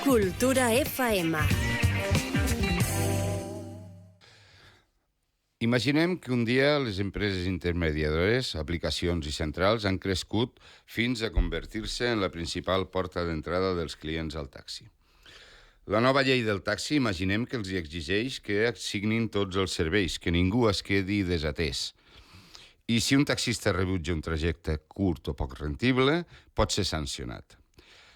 Cultura FM. Imaginem que un dia les empreses intermediadores, aplicacions i centrals han crescut fins a convertir-se en la principal porta d'entrada dels clients al taxi. La nova llei del taxi imaginem que els exigeix que assignin tots els serveis, que ningú es quedi desatès. I si un taxista rebutja un trajecte curt o poc rendible, pot ser sancionat.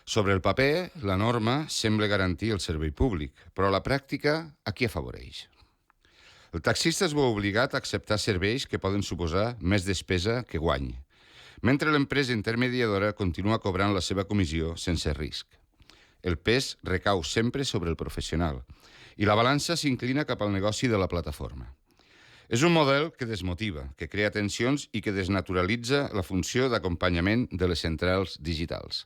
Sobre el paper, la norma sembla garantir el servei públic, però a la pràctica, a qui afavoreix? El taxista es veu obligat a acceptar serveis que poden suposar més despesa que guany, mentre l'empresa intermediadora continua cobrant la seva comissió sense risc. El pes recau sempre sobre el professional i la balança s'inclina cap al negoci de la plataforma. És un model que desmotiva, que crea tensions i que desnaturalitza la funció d'acompanyament de les centrals digitals.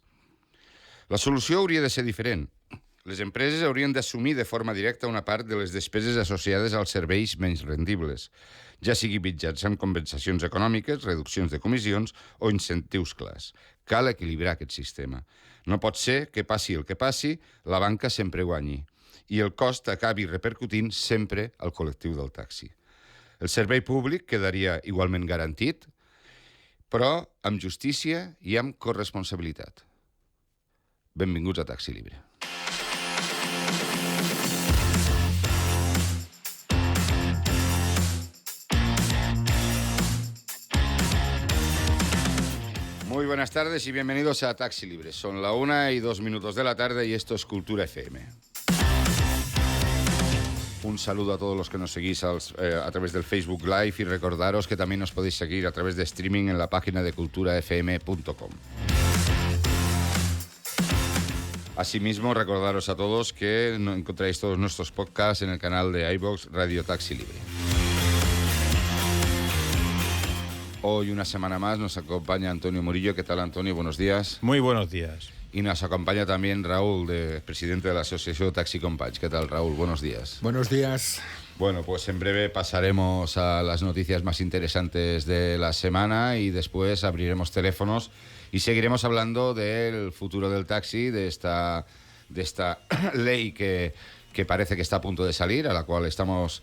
La solució hauria de ser diferent. Les empreses haurien d'assumir de forma directa una part de les despeses associades als serveis menys rendibles, ja sigui mitjançant compensacions econòmiques, reduccions de comissions o incentius clars. Cal equilibrar aquest sistema. No pot ser que passi el que passi, la banca sempre guanyi i el cost acabi repercutint sempre al col·lectiu del taxi. El servei públic quedaria igualment garantit, però amb justícia i amb corresponsabilitat. Benvinguts a Taxi Libre. Muy buenas tardes y bienvenidos a Taxi Libre. Son la 1:02 de la tarde y esto es Cultura FM. Un saludo a todos los que nos seguís a través del Facebook Live y recordaros que también nos podéis seguir a través de streaming en la página de culturafm.com. Asimismo, recordaros a todos que encontráis todos nuestros podcasts en el canal de iVoox Radio Taxi Libre. Hoy, una semana más, nos acompaña Antonio Murillo. ¿Qué tal, Antonio? Buenos días. Muy buenos días. Y nos acompaña también Raúl, presidente de la Asociación Taxi Companys. ¿Qué tal, Raúl? Buenos días. Buenos días. Bueno, pues en breve pasaremos a las noticias más interesantes de la semana y después abriremos teléfonos y seguiremos hablando del futuro del taxi, de esta ley que parece que está a punto de salir, a la cual estamos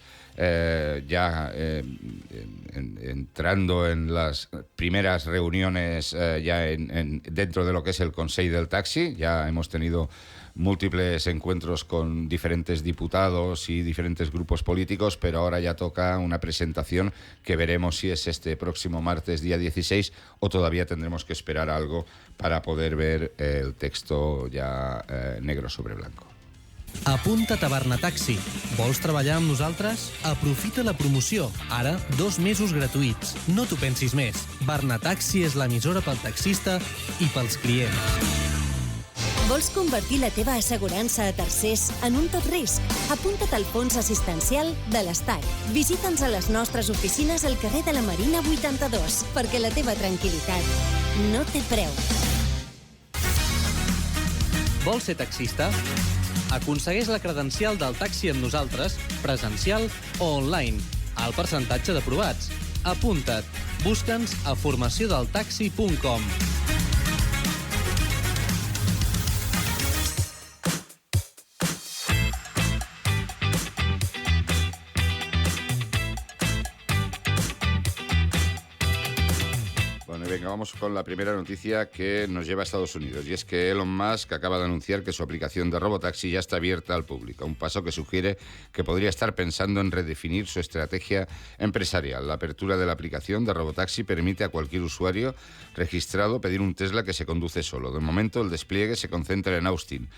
entrando en las primeras reuniones dentro de lo que es el Consell del Taxi. Ya hemos tenido múltiples encuentros con diferentes diputados y diferentes grupos políticos, pero ahora ya toca una presentación que veremos si es este próximo martes, día 16, o todavía tendremos que esperar algo para poder ver el texto ya negro sobre blanco. Apunta't a Barnataxi. Vols treballar amb nosaltres? Aprofita la promoció. Ara, 2 mesos gratuïts. No t'ho pensis més. Barnataxi és l'emissora pel taxista i pels clients. Vols convertir la teva assegurança a tercers en un tot risc? Apunta't al fons assistencial de l'Estat. Visita'ns a les nostres oficines al carrer de la Marina 82, perquè la teva tranquil·litat no té preu. Vols ser taxista? Aconsegueix la credencial del taxi amb nosaltres, presencial o online. Alt percentatge d'aprovats. Apunta't. Busca'ns a formaciondeltaxi.com. Venga, vamos con la primera noticia que nos lleva a Estados Unidos, y es que Elon Musk acaba de anunciar que su aplicación de Robotaxi ya está abierta al público, un paso que sugiere que podría estar pensando en redefinir su estrategia empresarial. La apertura de la aplicación de Robotaxi permite a cualquier usuario registrado pedir un Tesla que se conduce solo. De momento, el despliegue se concentra en Austin,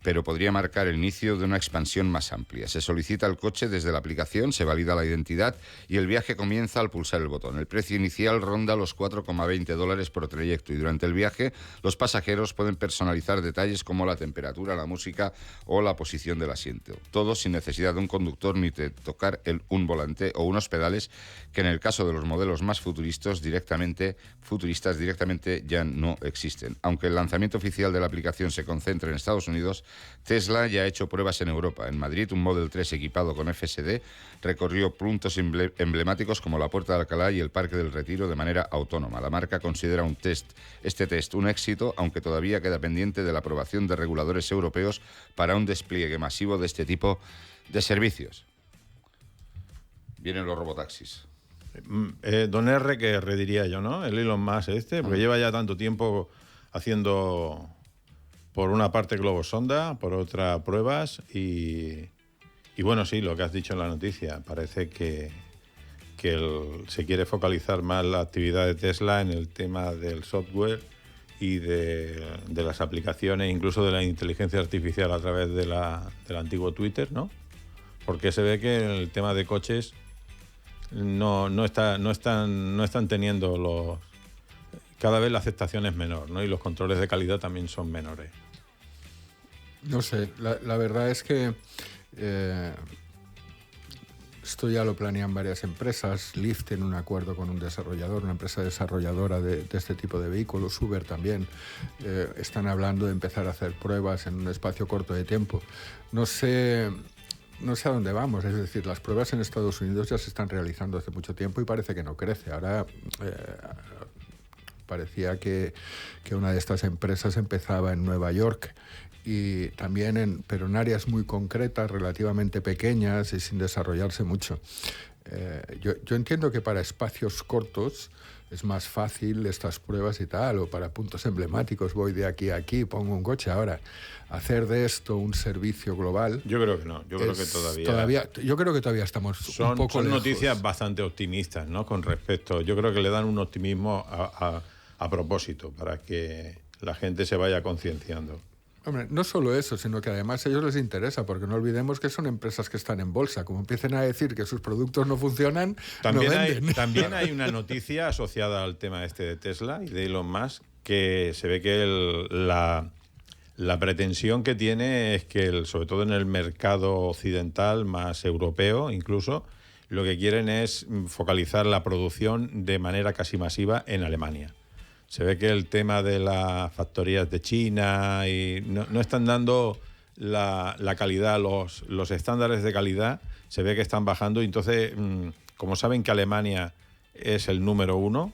pero podría marcar el inicio de una expansión más amplia. Se solicita el coche desde la aplicación, se valida la identidad y el viaje comienza al pulsar el botón. El precio inicial ronda los $4,20 por trayecto y durante el viaje los pasajeros pueden personalizar detalles como la temperatura, la música o la posición del asiento. Todo sin necesidad de un conductor ni de tocar un volante o unos pedales que en el caso de los modelos más futuristas directamente ya no existen. Aunque el lanzamiento oficial de la aplicación se concentra en Estados Unidos, Tesla ya ha hecho pruebas en Europa. En Madrid, un Model 3 equipado con FSD recorrió puntos emblemáticos como la Puerta de Alcalá y el Parque del Retiro de manera autónoma. La marca considera este test un éxito, aunque todavía queda pendiente de la aprobación de reguladores europeos para un despliegue masivo de este tipo de servicios. Vienen los robotaxis. Don R, que diría yo, ¿no? El Elon Musk porque lleva ya tanto tiempo haciendo, por una parte, globos sonda, por otra, pruebas y bueno, sí, lo que has dicho en la noticia, parece que se quiere focalizar más la actividad de Tesla en el tema del software y de las aplicaciones, incluso de la inteligencia artificial a través del antiguo Twitter, ¿no? Porque se ve que en el tema de coches no están teniendo cada vez la aceptación es menor, ¿no? Y los controles de calidad también son menores. No sé, la verdad es que esto ya lo planean varias empresas. Lyft tiene un acuerdo con un desarrollador, una empresa desarrolladora de este tipo de vehículos. Uber también. Están hablando de empezar a hacer pruebas en un espacio corto de tiempo. No sé a dónde vamos, es decir, las pruebas en Estados Unidos ya se están realizando hace mucho tiempo y parece que no crece. Ahora parecía que una de estas empresas empezaba en Nueva York y también pero en áreas muy concretas, relativamente pequeñas y sin desarrollarse mucho. Yo entiendo que para espacios cortos es más fácil estas pruebas y tal, o para puntos emblemáticos, voy de aquí a aquí, pongo un coche. Ahora, hacer de esto un servicio global... Yo creo que no, yo creo que todavía... Yo creo que todavía estamos un poco lejos. Son noticias bastante optimistas, ¿no? Con respecto... Yo creo que le dan un optimismo a propósito, para que la gente se vaya concienciando. Hombre, no solo eso, sino que además a ellos les interesa, porque no olvidemos que son empresas que están en bolsa. Como empiecen a decir que sus productos no funcionan, también no venden. También hay una noticia asociada al tema de Tesla y de Elon Musk, que se ve que la pretensión que tiene es que, sobre todo en el mercado occidental, más europeo incluso, lo que quieren es focalizar la producción de manera casi masiva en Alemania. Se ve que el tema de las factorías de China y no están dando la calidad, los estándares de calidad, se ve que están bajando. Y entonces, como saben que Alemania es el número uno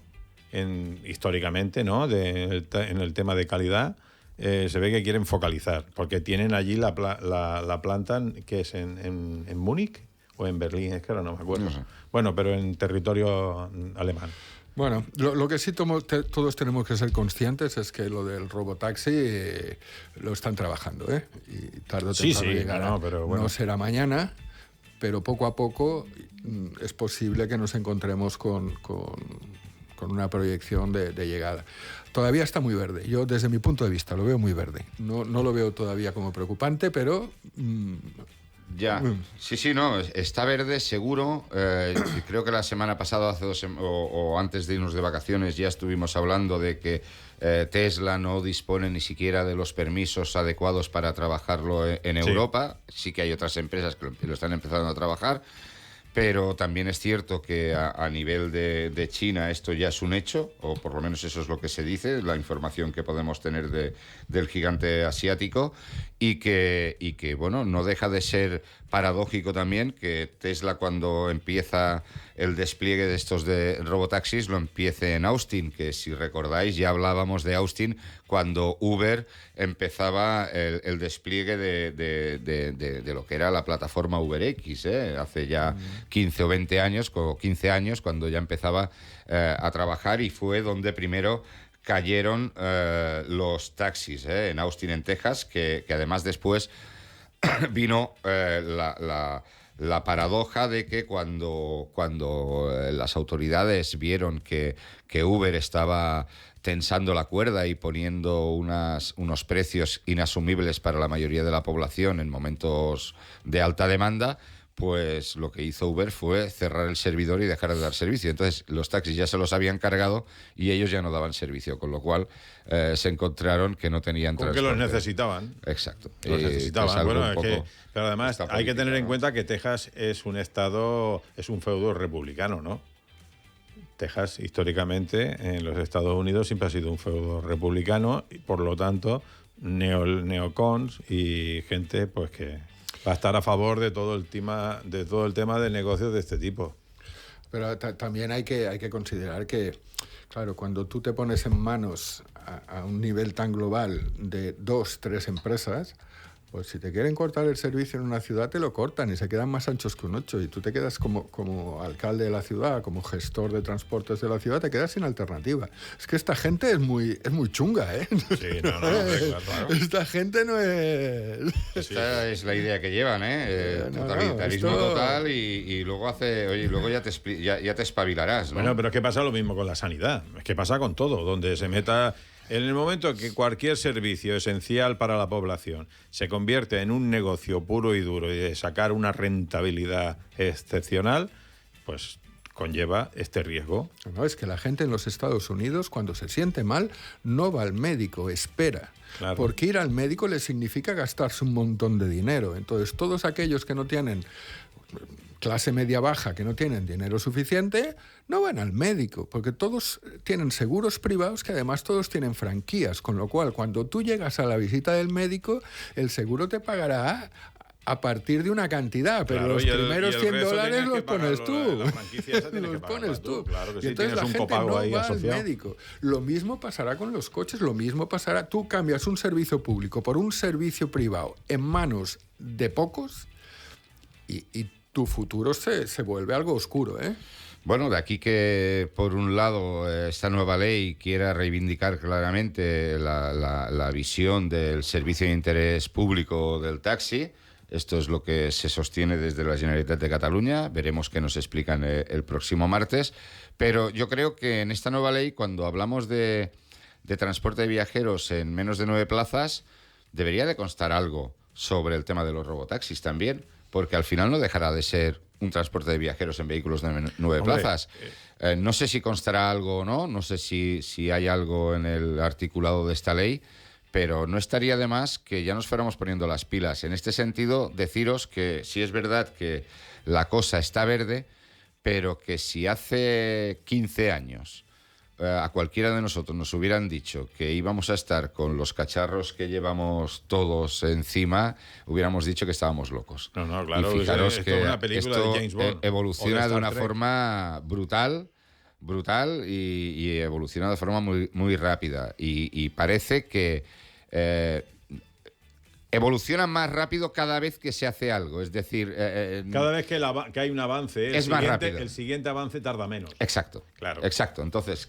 históricamente, ¿no? En el tema de calidad, se ve que quieren focalizar, porque tienen allí la planta que es en Múnich o en Berlín, es que ahora no me acuerdo. No. Bueno, pero en territorio alemán. Bueno, lo que sí todos tenemos que ser conscientes es que lo del robotaxi lo están trabajando, ¿eh? Y tarde o temprano llegará. Pero bueno. No será mañana, pero poco a poco es posible que nos encontremos con una proyección de llegada. Todavía está muy verde. Yo, desde mi punto de vista, lo veo muy verde. No lo veo todavía como preocupante, pero... Ya, sí, no, está verde seguro. Creo que la semana pasada, hace 2 o antes de irnos de vacaciones, ya estuvimos hablando de que Tesla no dispone ni siquiera de los permisos adecuados para trabajarlo en Europa. Sí que hay otras empresas que lo están empezando a trabajar, pero también es cierto que a nivel de China esto ya es un hecho, o por lo menos eso es lo que se dice, la información que podemos tener del gigante asiático, y que bueno, no deja de ser paradójico también que Tesla, cuando empieza el despliegue de estos de robotaxis, lo empiece en Austin, que si recordáis ya hablábamos de Austin cuando Uber empezaba el despliegue de lo que era la plataforma UberX, hace ya 15 o 20 años, o 15 años, cuando ya empezaba a trabajar, y fue donde primero cayeron los taxis en Austin, en Texas, que además después vino la paradoja de que cuando las autoridades vieron que Uber estaba tensando la cuerda y poniendo unos precios inasumibles para la mayoría de la población en momentos de alta demanda, pues lo que hizo Uber fue cerrar el servidor y dejar de dar servicio. Entonces los taxis ya se los habían cargado y ellos ya no daban servicio, con lo cual se encontraron que no tenían transporte. Porque los necesitaban. Exacto. Los necesitaban. Bueno, pero además hay que tener en cuenta que Texas es un estado, es un feudo republicano, ¿no? Texas, históricamente, en los Estados Unidos siempre ha sido un feudo republicano y, por lo tanto, neocons y gente pues que va a estar a favor de todo el tema de negocios de este tipo. Pero también hay que considerar que, claro, cuando tú te pones en manos a un nivel tan global de 2, 3 empresas, pues si te quieren cortar el servicio en una ciudad, te lo cortan y se quedan más anchos que un 8. Y tú te quedas como alcalde de la ciudad, como gestor de transportes de la ciudad, te quedas sin alternativa. Es que esta gente es muy chunga, ¿eh? Sí, claro. Esta gente no es... Esta es la idea que llevan, ¿eh? Totalitarismo total y luego luego ya te espabilarás, ¿no? Bueno, pero es que pasa lo mismo con la sanidad. Es que pasa con todo, donde se meta... En el momento que cualquier servicio esencial para la población se convierte en un negocio puro y duro y de sacar una rentabilidad excepcional, pues conlleva este riesgo. No, es que la gente en los Estados Unidos, cuando se siente mal, no va al médico, espera. Claro. Porque ir al médico le significa gastarse un montón de dinero. Entonces, todos aquellos que no tienen clase media-baja, que no tienen dinero suficiente, no van al médico, porque todos tienen seguros privados que además todos tienen franquías, con lo cual cuando tú llegas a la visita del médico, el seguro te pagará a partir de una cantidad, pero claro, los primeros $100 los pones tú. La franquicia esa tienes los que pones tú. Claro que sí, y entonces la un gente copago no ahí va asociado. al médico. Lo mismo pasará con los coches, lo mismo pasará. Tú cambias un servicio público por un servicio privado en manos de pocos y tu futuro se vuelve algo oscuro, ¿eh? Bueno, de aquí que, por un lado, esta nueva ley quiera reivindicar claramente la visión del servicio de interés público del taxi. Esto es lo que se sostiene desde la Generalitat de Cataluña. Veremos qué nos explican el próximo martes. Pero yo creo que en esta nueva ley, cuando hablamos de transporte de viajeros en menos de 9 plazas, debería de constar algo sobre el tema de los robotaxis también, porque al final no dejará de ser un transporte de viajeros en vehículos de 9 plazas. No sé si constará algo o no sé si hay algo en el articulado de esta ley, pero no estaría de más que ya nos fuéramos poniendo las pilas. En este sentido, deciros que sí es verdad que la cosa está verde, pero que si hace 15 años a cualquiera de nosotros nos hubieran dicho que íbamos a estar con los cacharros que llevamos todos encima, hubiéramos dicho que estábamos locos. No, claro. Y fijaros esto que es una película esto de James Bond, evoluciona de una Star Trek. forma brutal y evoluciona de forma muy, muy rápida. Y parece que evoluciona más rápido cada vez que se hace algo. Es decir... cada vez que hay un avance, es más rápido. El siguiente avance tarda menos. Exacto. Claro. Exacto. Entonces,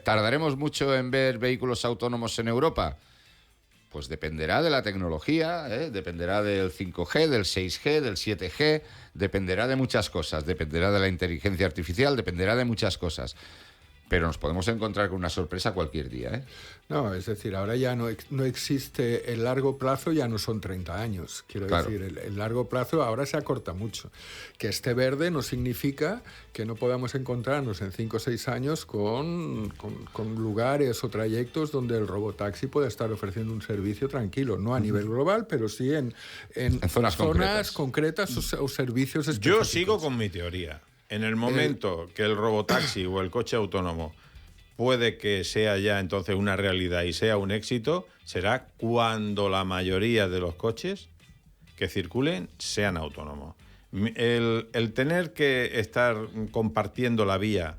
¿tardaremos mucho en ver vehículos autónomos en Europa? Pues dependerá de la tecnología, dependerá del 5G, del 6G, del 7G, dependerá de muchas cosas, dependerá de la inteligencia artificial, dependerá de muchas cosas. Pero nos podemos encontrar con una sorpresa cualquier día, ¿eh? No, es decir, ahora ya no existe el largo plazo, ya no son 30 años. Quiero decir, el largo plazo ahora se acorta mucho. Que esté verde no significa que no podamos encontrarnos en 5 o 6 años con lugares o trayectos donde el robotaxi pueda estar ofreciendo un servicio tranquilo. No a nivel global, pero sí en zonas concretas o servicios específicos. Yo sigo con mi teoría. En el momento que el robotaxi o el coche autónomo puede que sea ya entonces una realidad y sea un éxito, será cuando la mayoría de los coches que circulen sean autónomos. El tener que estar compartiendo la vía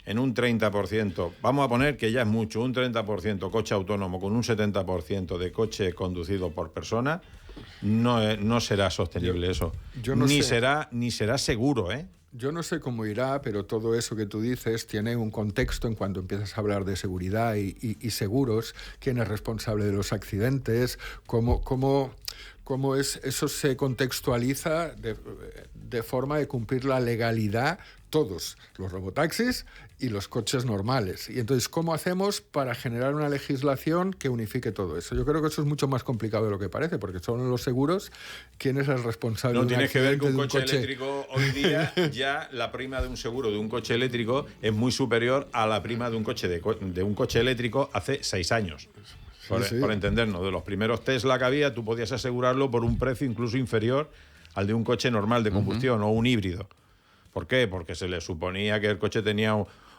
en un 30%, vamos a poner que ya es mucho, un 30% coche autónomo con un 70% de coche conducido por persona, no será sostenible eso. Yo no ni sé. será seguro, ¿eh? Yo no sé cómo irá, pero todo eso que tú dices tiene un contexto en cuando empiezas a hablar de seguridad y seguros, quién es responsable de los accidentes, cómo eso se contextualiza de forma de cumplir la legalidad todos, los robotaxis y los coches normales. Y entonces, ¿cómo hacemos para generar una legislación que unifique todo eso? Yo creo que eso es mucho más complicado de lo que parece, porque son los seguros quién es el responsable de un tienes que ver que accidente un de coche eléctrico hoy día ya la prima de un seguro de un coche eléctrico es muy superior a la prima de un coche de un coche eléctrico hace 6 años. Por entendernos, de los primeros Tesla que había, tú podías asegurarlo por un precio incluso inferior al de un coche normal de combustión o un híbrido. ¿Por qué? Porque se le suponía que el coche tenía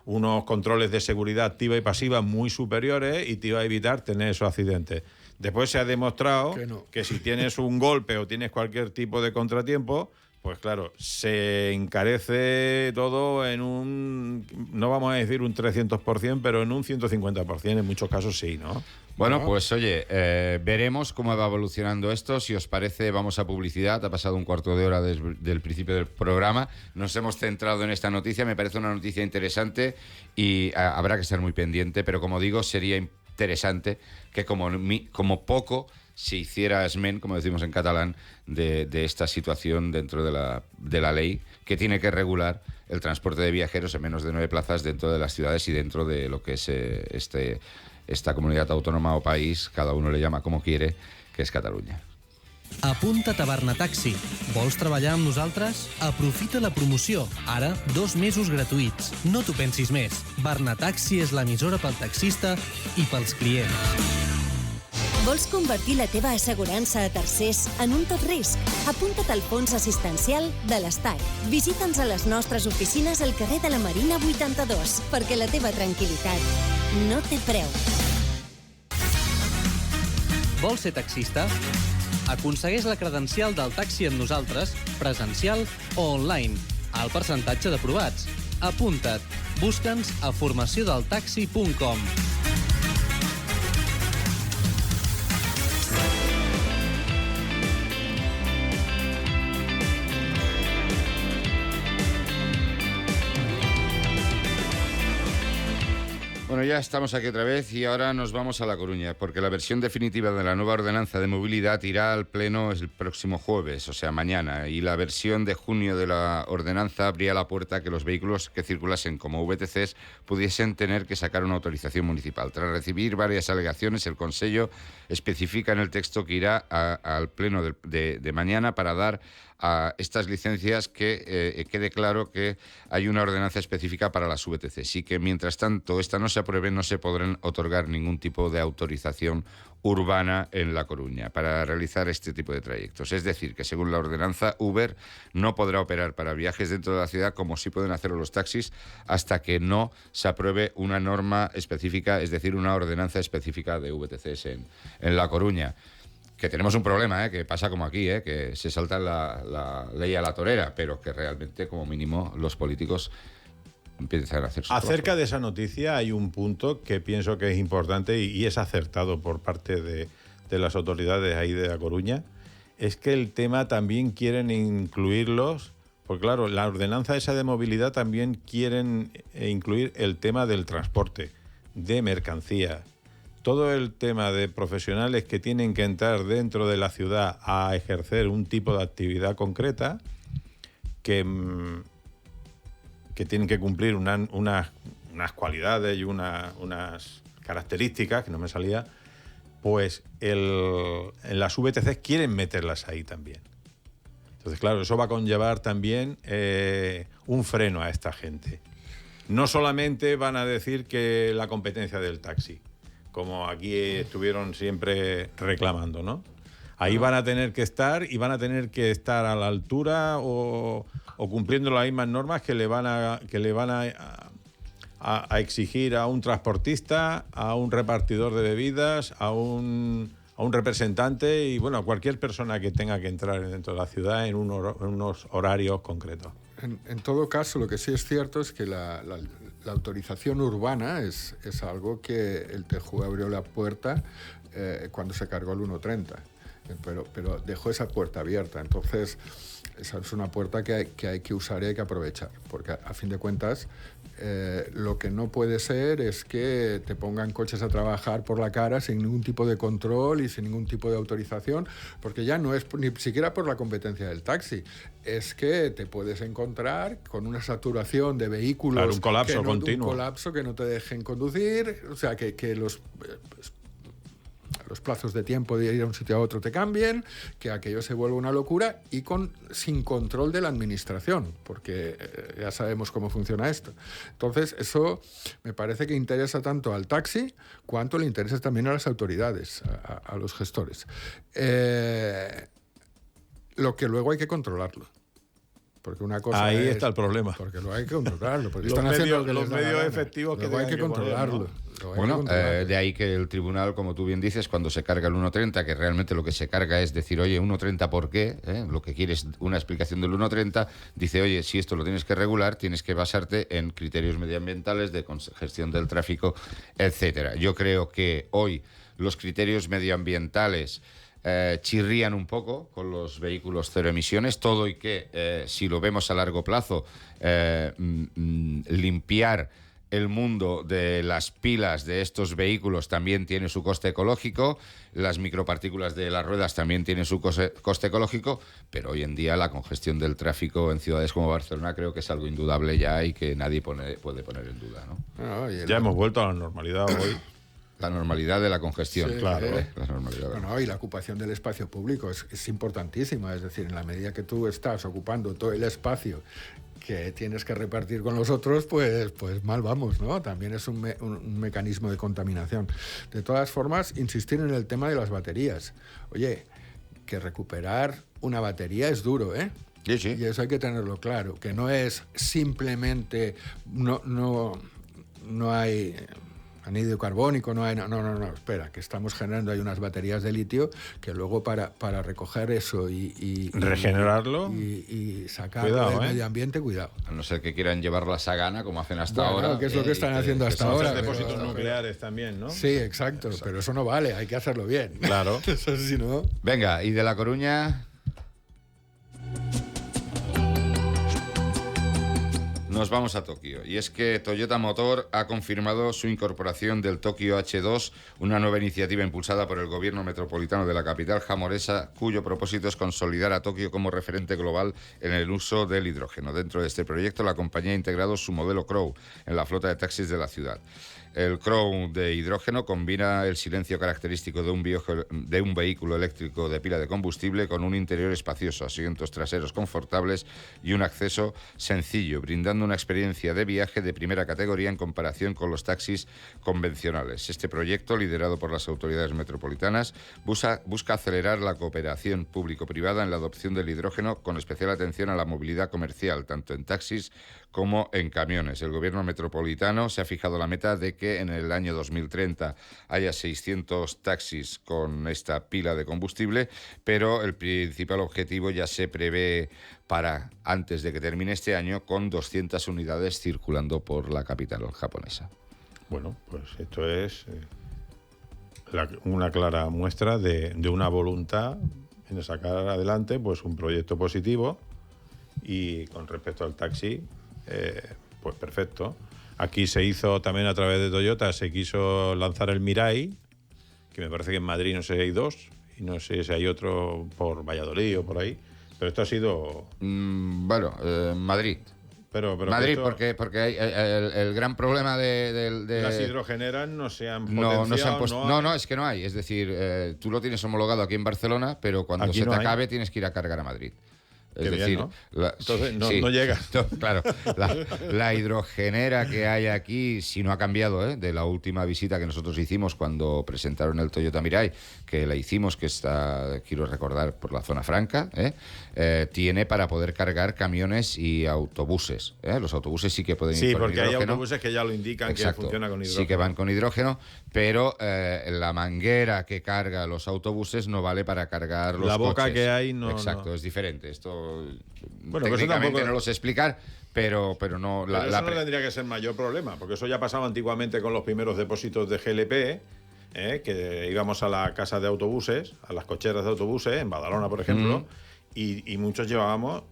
unos controles de seguridad activa y pasiva muy superiores y te iba a evitar tener esos accidentes. Después se ha demostrado que si tienes un golpe o tienes cualquier tipo de contratiempo, pues claro, se encarece todo en no vamos a decir un 300%, pero en un 150%, en muchos casos sí, ¿no? Bueno, pues oye, veremos cómo va evolucionando esto. Si os parece, vamos a publicidad. Ha pasado un cuarto de hora del principio del programa. Nos hemos centrado en esta noticia. Me parece una noticia interesante y habrá que estar muy pendiente. Pero como digo, sería interesante que como poco se hiciera esment, como decimos en catalán, de esta situación dentro de la ley que tiene que regular el transporte de viajeros en menos de 9 plazas dentro de las ciudades y dentro de lo que es esta comunitat autònoma o país, cada uno le llama como quiere, que és Catalunya. Apunta't a Barnataxi. Vols treballar amb nosaltres? Aprofita la promoció. Ara, 2 mesos gratuïts. No t'ho pensis més. Barnataxi és l'emissora pel taxista i pels clients. Vols convertir la teva assegurança a tercers en un tot risc? Apunta't al fons assistencial de l'Estat. Visita'ns a les nostres oficines al carrer de la Marina 82, perquè la teva tranquil·litat no té preu. Vols ser taxista? Aconsegueix la credencial del taxi amb nosaltres, presencial o online, al percentatge d'aprovats. Apunta't. Busca'ns a formaciondeltaxi.com. Bueno, ya estamos aquí otra vez y ahora nos vamos a La Coruña, porque la versión definitiva de la nueva ordenanza de movilidad irá al Pleno el próximo jueves, o sea, mañana, y la versión de junio de la ordenanza abría la puerta a que los vehículos que circulasen como VTCs pudiesen tener que sacar una autorización municipal. Tras recibir varias alegaciones, el Consello especifica en el texto que irá al Pleno de mañana para dar a estas licencias que quede claro que hay una ordenanza específica para las VTCs y que mientras tanto esta no se apruebe no se podrán otorgar ningún tipo de autorización urbana en La Coruña para realizar este tipo de trayectos. Es decir, que según la ordenanza, Uber no podrá operar para viajes dentro de la ciudad como sí pueden hacerlo los taxis hasta que no se apruebe una norma específica, es decir, una ordenanza específica de VTCs en La Coruña. Que tenemos un problema, que pasa como aquí, que se salta la ley a la torera, pero que realmente, como mínimo, los políticos empiezan a hacer su trabajo. Acerca de esa noticia hay un punto que pienso que es importante y es acertado por parte de las autoridades ahí de La Coruña, es que el tema también quieren incluirlos, porque claro, la ordenanza esa de movilidad también quieren incluir el tema del transporte, de mercancía. Todo el tema de profesionales que tienen que entrar dentro de la ciudad a ejercer un tipo de actividad concreta que tienen que cumplir unas cualidades y unas características, que no me salía, pues en las VTCs quieren meterlas ahí también. Entonces, claro, eso va a conllevar también un freno a esta gente. No solamente van a decir que la competencia del taxi, como aquí estuvieron siempre reclamando, ¿no? Ahí van a tener que estar y van a tener que estar a la altura o cumpliendo las mismas normas que le van a exigir a un transportista, a un repartidor de bebidas, a un representante y, bueno, a cualquier persona que tenga que entrar dentro de la ciudad en unos horarios concretos. En todo caso, lo que sí es cierto es que la autorización urbana es algo que el TJUE abrió la puerta cuando se cargó el 1.30, pero dejó esa puerta abierta. Entonces, esa es una puerta que hay que usar y hay que aprovechar, porque a fin de cuentas lo que no puede ser es que te pongan coches a trabajar por la cara sin ningún tipo de control y sin ningún tipo de autorización, porque ya no es ni siquiera por la competencia del taxi, es que te puedes encontrar con una saturación de vehículos, claro, un colapso continuo, un colapso que no te dejen conducir, o sea, que los plazos de tiempo de ir a un sitio a otro te cambien, que aquello se vuelva una locura y sin control de la administración, porque ya sabemos cómo funciona esto. Entonces, eso me parece que interesa tanto al taxi cuanto le interesa también a las autoridades, a los gestores. Lo que luego hay que controlarlo. Porque una cosa ahí es, está el problema. porque lo hay que controlarlo. Porque Los están haciendo medios- lo que los les da la medios gana. efectivos que Luego hay que tengan que poner, controlarlo. ¿no? Lo hay que Bueno, controlarlo. de ahí que el tribunal, como tú bien dices, cuando se carga el 1.30, que realmente lo que se carga es decir, oye, 1.30 ¿por qué? Lo que quiere es una explicación del 1.30, dice, oye, si esto lo tienes que regular, tienes que basarte en criterios medioambientales, de gestión del tráfico, etcétera. Yo creo que hoy los criterios medioambientales chirrían un poco con los vehículos cero emisiones, todo y que, si lo vemos a largo plazo, limpiar el mundo de las pilas de estos vehículos también tiene su coste ecológico, las micropartículas de las ruedas también tienen su coste ecológico, pero hoy en día la congestión del tráfico en ciudades como Barcelona creo que es algo indudable ya y que nadie puede poner en duda, ¿no? No, y Ya hemos vuelto a la normalidad hoy. La normalidad de la congestión, Sí, claro. claro. La normalidad de la- Bueno, y la ocupación del espacio público es importantísima. Es decir, en la medida que tú estás ocupando todo el espacio que tienes que repartir con los otros, pues mal vamos, ¿no? También es un mecanismo de contaminación. De todas formas, insistir en el tema de las baterías. Oye, que recuperar una batería es duro, ¿eh? Sí, sí. Y eso hay que tenerlo claro, que no es simplemente, no hay anhídrido carbónico, no, espera, que estamos generando, hay unas baterías de litio que luego para recoger eso y Regenerarlo. y sacarlo Cuidado, del medio ambiente, cuidado. A no ser que quieran llevarla a Sagana, como hacen hasta Bueno, ahora. que es lo que están haciendo hasta Son ahora. depósitos pero- nucleares también, ¿no? Sí, exacto, pero eso no vale, hay que hacerlo bien. Claro. Eso si no... Venga, y de La Coruña nos vamos a Tokio. Y es que Toyota Motor ha confirmado su incorporación del Tokio H2, una nueva iniciativa impulsada por el gobierno metropolitano de la capital japonesa, cuyo propósito es consolidar a Tokio como referente global en el uso del hidrógeno. Dentro de este proyecto, la compañía ha integrado su modelo Crow en la flota de taxis de la ciudad. El Crow de hidrógeno combina el silencio característico de un vehículo eléctrico de pila de combustible con un interior espacioso, asientos traseros confortables y un acceso sencillo, brindando una experiencia de viaje de primera categoría en comparación con los taxis convencionales. Este proyecto, liderado por las autoridades metropolitanas, busca acelerar la cooperación público-privada en la adopción del hidrógeno, con especial atención a la movilidad comercial, tanto en taxis como en camiones. El gobierno metropolitano se ha fijado la meta de que en el año 2030 haya 600 taxis con esta pila de combustible, pero el principal objetivo ya se prevé para antes de que termine este año, con 200 unidades circulando por la capital japonesa. Bueno, pues esto es una clara muestra de una voluntad en sacar adelante pues un proyecto positivo. Y con respecto al taxi, pues perfecto. Aquí se hizo también a través de Toyota, se quiso lanzar el Mirai, que me parece que en Madrid no sé si hay dos, y no sé si hay otro por Valladolid o por ahí, pero esto ha sido... Madrid. Pero Madrid, esto- porque hay, el gran problema de las hidrogeneras no se han no se han potenciado, puesto. hay. No, es que no hay. Es decir, tú lo tienes homologado aquí en Barcelona, pero cuando Aquí se no te hay. acabe tienes que ir a cargar a Madrid. Es Qué bien, decir, ¿no? Entonces, no llega. Claro, la hidrogenera que hay aquí, si no ha cambiado, de la última visita que nosotros hicimos cuando presentaron el Toyota Mirai, que la hicimos, que está, quiero recordar, por la zona franca, tiene para poder cargar camiones y autobuses. Los autobuses sí que pueden ir Sí, con porque hay hidrógeno. autobuses que ya lo indican. Exacto, que funciona con hidrógeno. sí que van con hidrógeno, pero la manguera que carga los autobuses no vale para cargar los La boca coches. que hay no... Exacto, no. es diferente. Esto Bueno, pues eso técnicamente tampoco- no lo sé explicar, pero no... Pero eso no tendría que ser mayor problema, porque eso ya pasaba antiguamente con los primeros depósitos de GLP, que íbamos a la casa de autobuses, a las cocheras de autobuses, en Badalona, por ejemplo, y muchos llevábamos...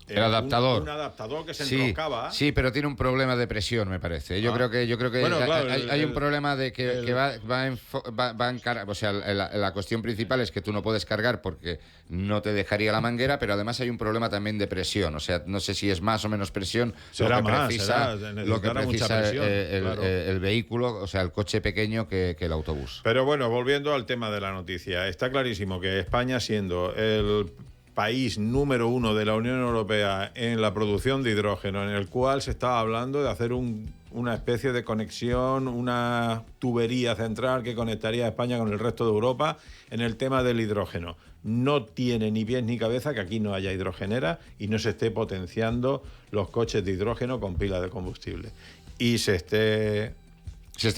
El adaptador. Un adaptador que se Sí, enroscaba. sí, pero tiene un problema de presión, me parece. Yo creo que Bueno, claro, hay un problema de que va en cara. O sea, la cuestión principal es que tú no puedes cargar porque no te dejaría la manguera, pero además hay un problema también de presión. O sea, no sé si es más o menos presión Será lo que más, precisa, necesitará mucha precisa presión, claro. el vehículo, o sea, el coche pequeño que el autobús. Pero bueno, volviendo al tema de la noticia, está clarísimo que España, siendo el país número 1 de la Unión Europea en la producción de hidrógeno, en el cual se estaba hablando de hacer un una especie de conexión, una tubería central que conectaría a España con el resto de Europa en el tema del hidrógeno. No tiene ni pies ni cabeza que aquí no haya hidrogenera y no se esté potenciando los coches de hidrógeno con pila de combustible. Y se esté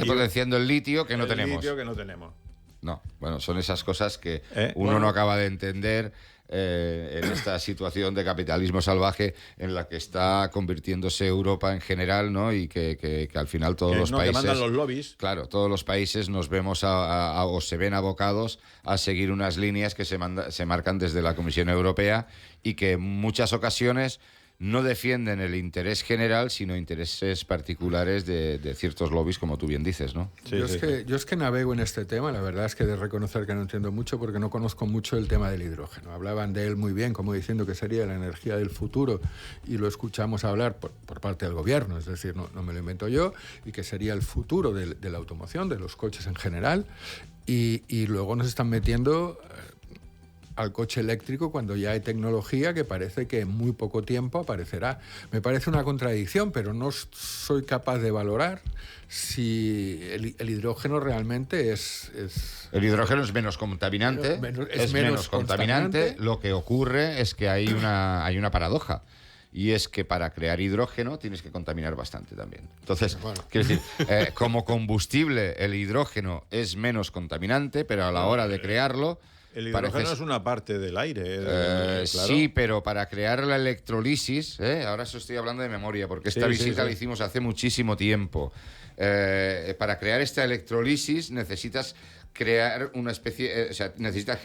potenciando el litio que no tenemos. El litio que no tenemos. No, bueno, son esas cosas que uno no acaba de entender en esta situación de capitalismo salvaje en la que está convirtiéndose Europa en general, ¿no? Y que al final todos los países... que mandan los lobbies. Claro, todos los países nos vemos o se ven abocados a seguir unas líneas que se marcan desde la Comisión Europea y que en muchas ocasiones no defienden el interés general, sino intereses particulares de ciertos lobbies, como tú bien dices, ¿no? Sí, yo es que navego en este tema, la verdad es que he de reconocer que no entiendo mucho porque no conozco mucho el tema del hidrógeno. Hablaban de él muy bien, como diciendo que sería la energía del futuro, y lo escuchamos hablar por parte del gobierno, es decir, no me lo invento yo, y que sería el futuro de la automoción, de los coches en general, y luego nos están metiendo al coche eléctrico cuando ya hay tecnología que parece que en muy poco tiempo aparecerá. Me parece una contradicción, pero no soy capaz de valorar si el hidrógeno realmente es... El hidrógeno es menos contaminante, es menos contaminante. Lo que ocurre es que hay una paradoja. Y es que para crear hidrógeno tienes que contaminar bastante también. Entonces, quiero decir, como combustible el hidrógeno es menos contaminante, pero a la hora de crearlo... El hidrógeno es una parte del aire. Claro. Sí, pero para crear la electrolisis, ahora eso estoy hablando de memoria, porque esta visita la hicimos hace muchísimo tiempo. Para crear esta electrolisis necesitas crear una especie, necesitas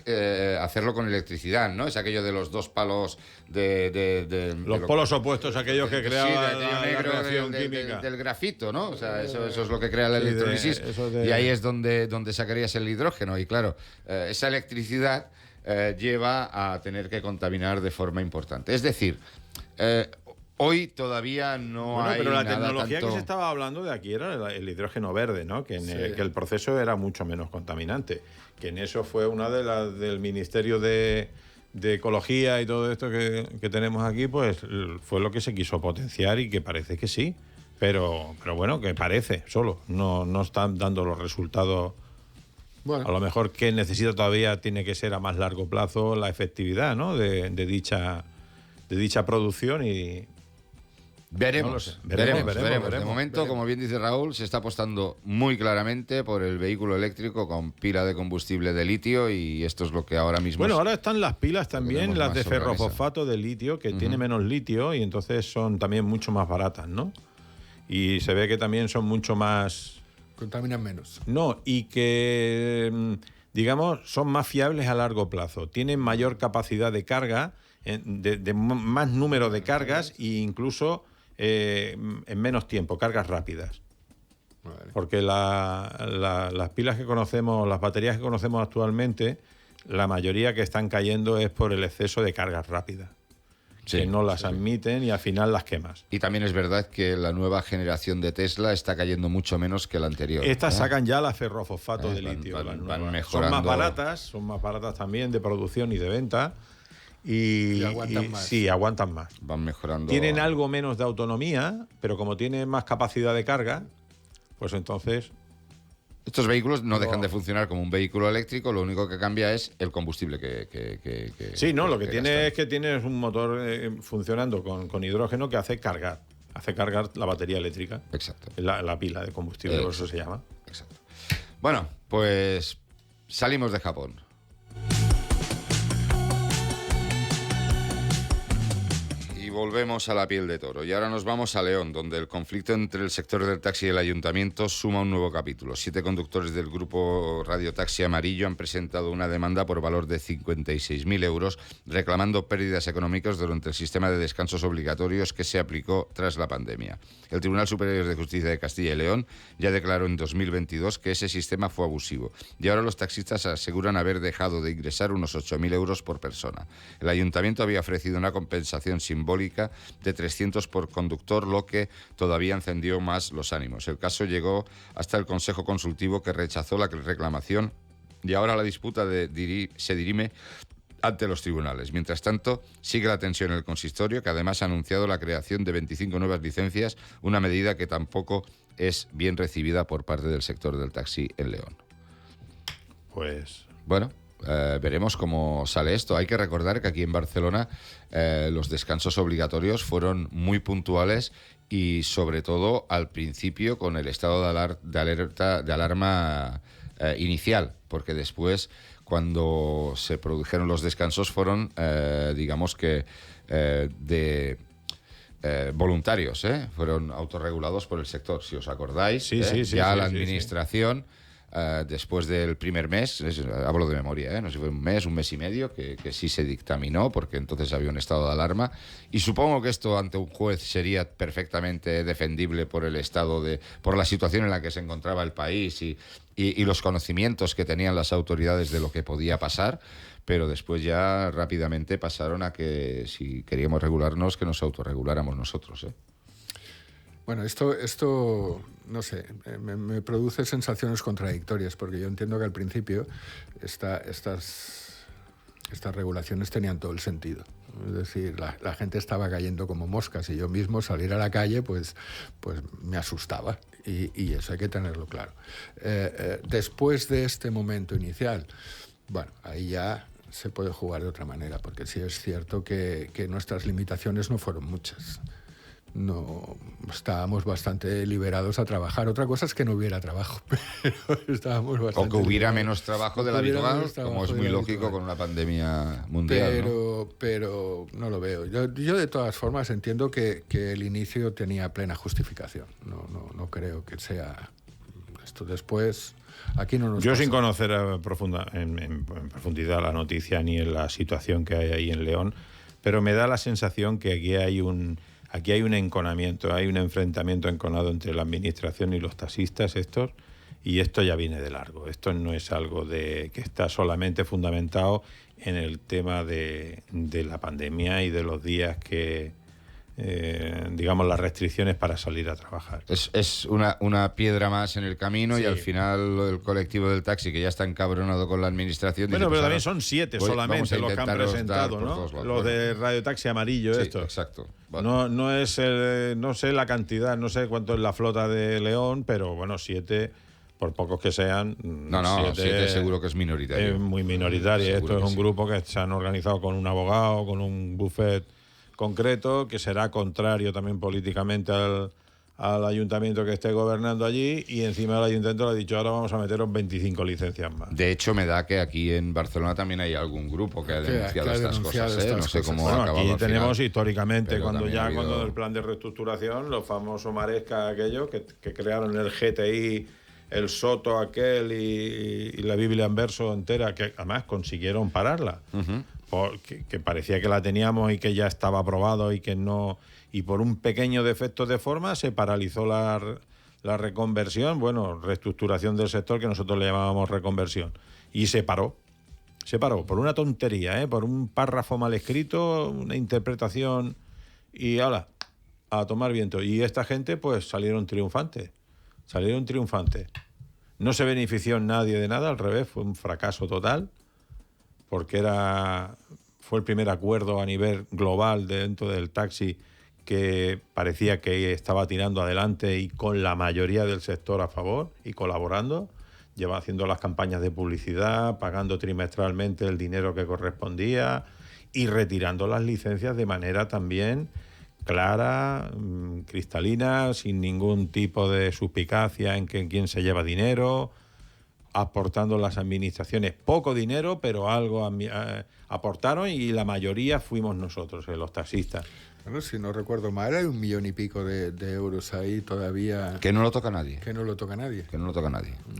hacerlo con electricidad, ¿no? Es aquello de los dos palos los polos opuestos, aquellos que creaban la reacción química. Del grafito, ¿no? O sea, eso es lo que crea la electrolisis. Y ahí es donde sacarías el hidrógeno. Y claro, esa electricidad lleva a tener que contaminar de forma importante. Es decir, hoy todavía no hay pero la nada tecnología tanto... que se estaba hablando de aquí era el hidrógeno verde, ¿no? Que el proceso era mucho menos contaminante. Que en eso fue una de las del Ministerio de Ecología y todo esto que tenemos aquí, pues fue lo que se quiso potenciar y que parece que sí. Pero bueno, que parece solo. No están dando los resultados. Bueno. A lo mejor que necesita todavía tiene que ser a más largo plazo la efectividad, ¿no? de dicha producción y... Veremos, no lo sé. veremos. De momento, como bien dice Raúl, se está apostando muy claramente por el vehículo eléctrico con pila de combustible de litio y esto es lo que ahora mismo... Bueno, ahora están las pilas también, las de ferrofosfato de litio, que tiene menos litio y entonces son también mucho más baratas, ¿no? Y se ve que también son mucho más... Contaminan menos. No, y que, digamos, son más fiables a largo plazo. Tienen mayor capacidad de carga, de más número de cargas e incluso... en menos tiempo, cargas rápidas. Vale. Porque las pilas que conocemos, las baterías que conocemos actualmente, la mayoría que están cayendo es por el exceso de cargas rápidas. Que no las admiten y al final las quemas. Y también es verdad que la nueva generación de Tesla está cayendo mucho menos que la anterior. Estas sacan ya la ferrofosfato de litio. Van mejorando. Son más baratas también de producción y de venta. Y aguantan más. Sí, aguantan más. Van mejorando. Tienen algo menos de autonomía, pero como tienen más capacidad de carga, pues entonces... Estos vehículos no dejan de funcionar como un vehículo eléctrico, lo único que cambia es el combustible que sí, no, lo que tiene es que tienes un motor funcionando con hidrógeno que hace cargar la batería eléctrica. Exacto. La pila de combustible, por eso se llama. Exacto. Bueno, pues salimos de Japón. Volvemos a la piel de toro y ahora nos vamos a León, donde el conflicto entre el sector del taxi y el ayuntamiento suma un nuevo capítulo. 7 conductores del grupo Radio Taxi Amarillo han presentado una demanda por valor de 56.000 euros reclamando pérdidas económicas durante el sistema de descansos obligatorios que se aplicó tras la pandemia. El Tribunal Superior de Justicia de Castilla y León ya declaró en 2022 que ese sistema fue abusivo y ahora los taxistas aseguran haber dejado de ingresar unos 8.000 euros por persona. El ayuntamiento había ofrecido una compensación simbólica de 300 por conductor, lo que todavía encendió más los ánimos. El caso llegó hasta el Consejo Consultivo, que rechazó la reclamación y ahora la disputa se dirime ante los tribunales. Mientras tanto, sigue la tensión en el consistorio, que además ha anunciado la creación de 25 nuevas licencias, una medida que tampoco es bien recibida por parte del sector del taxi en León. Pues bueno, veremos cómo sale esto. Hay que recordar que aquí en Barcelona los descansos obligatorios fueron muy puntuales y sobre todo al principio con el estado de alarma inicial, porque después cuando se produjeron los descansos fueron, digamos que voluntarios, fueron autorregulados por el sector, si os acordáis. La administración... después del primer mes, hablo de memoria, no sé si fue un mes y medio, que sí se dictaminó, porque entonces había un estado de alarma, y supongo que esto ante un juez sería perfectamente defendible por el por la situación en la que se encontraba el país y los conocimientos que tenían las autoridades de lo que podía pasar, pero después ya rápidamente pasaron a que si queríamos regularnos, que nos autorreguláramos nosotros, Bueno, esto no sé, me produce sensaciones contradictorias, porque yo entiendo que al principio estas regulaciones tenían todo el sentido. Es decir, la gente estaba cayendo como moscas y yo mismo salir a la calle pues me asustaba y eso hay que tenerlo claro. Después de este momento inicial, bueno, ahí ya se puede jugar de otra manera, porque sí es cierto que nuestras limitaciones no fueron muchas. No, estábamos bastante liberados a trabajar. Otra cosa es que no hubiera trabajo, pero estábamos bastante... O que hubiera menos trabajo del habitual, como es muy lógico con una pandemia mundial. Pero no lo veo. Yo de todas formas entiendo que el inicio tenía plena justificación. No creo que sea esto después... Aquí no nos Yo pasa. sin conocer en profundidad la noticia ni en la situación que hay ahí en León, pero me da la sensación que aquí hay un enconamiento, hay un enfrentamiento enconado entre la administración y los taxistas, Héctor, y esto ya viene de largo. Esto no es algo que está solamente fundamentado en el tema de la pandemia y de los días que, digamos, las restricciones para salir a trabajar. Es una piedra más en el camino, y al final el colectivo del taxi, que ya está encabronado con la administración... Bueno, dice, pero pues también son 7 solamente los que han presentado, ¿no? Los de Radio Taxi Amarillo, esto. Exacto. Bueno. No es no sé la cantidad, no sé cuánto es la flota de León, pero bueno, 7, por pocos que sean... No, 7 seguro que es minoritario. Es muy minoritario. Seguro Esto es que un grupo que se han organizado con un abogado, con un buffet concreto, que será contrario también políticamente al ayuntamiento que esté gobernando allí, y encima el ayuntamiento le ha dicho, ahora vamos a meteros 25 licencias más. De hecho, me da que aquí en Barcelona también hay algún grupo que ha denunciado estas cosas. No sé cómo ha acabado. Aquí tenemos históricamente, pero cuando el plan de reestructuración, los famosos Maresca aquellos que crearon el GTI, el Soto aquel y la Biblia en verso entera, que además consiguieron pararla. Uh-huh. Que parecía que la teníamos y que ya estaba aprobado y que no, y por un pequeño defecto de forma se paralizó la reconversión, reestructuración del sector, que nosotros le llamábamos reconversión, y se paró por una tontería, por un párrafo mal escrito, una interpretación, y ¡hala!, a tomar viento. Y esta gente pues salieron triunfantes. No se benefició nadie de nada, al revés, fue un fracaso total, porque fue el primer acuerdo a nivel global dentro del taxi que parecía que estaba tirando adelante y con la mayoría del sector a favor y colaborando. Lleva haciendo las campañas de publicidad, pagando trimestralmente el dinero que correspondía y retirando las licencias de manera también clara, cristalina, sin ningún tipo de suspicacia en quién se lleva dinero, aportando las administraciones poco dinero, pero algo aportaron, y la mayoría fuimos nosotros, los taxistas. Bueno, si no recuerdo mal, hay 1 millón y pico de euros ahí todavía... Que no lo toca nadie. Que no lo toca nadie.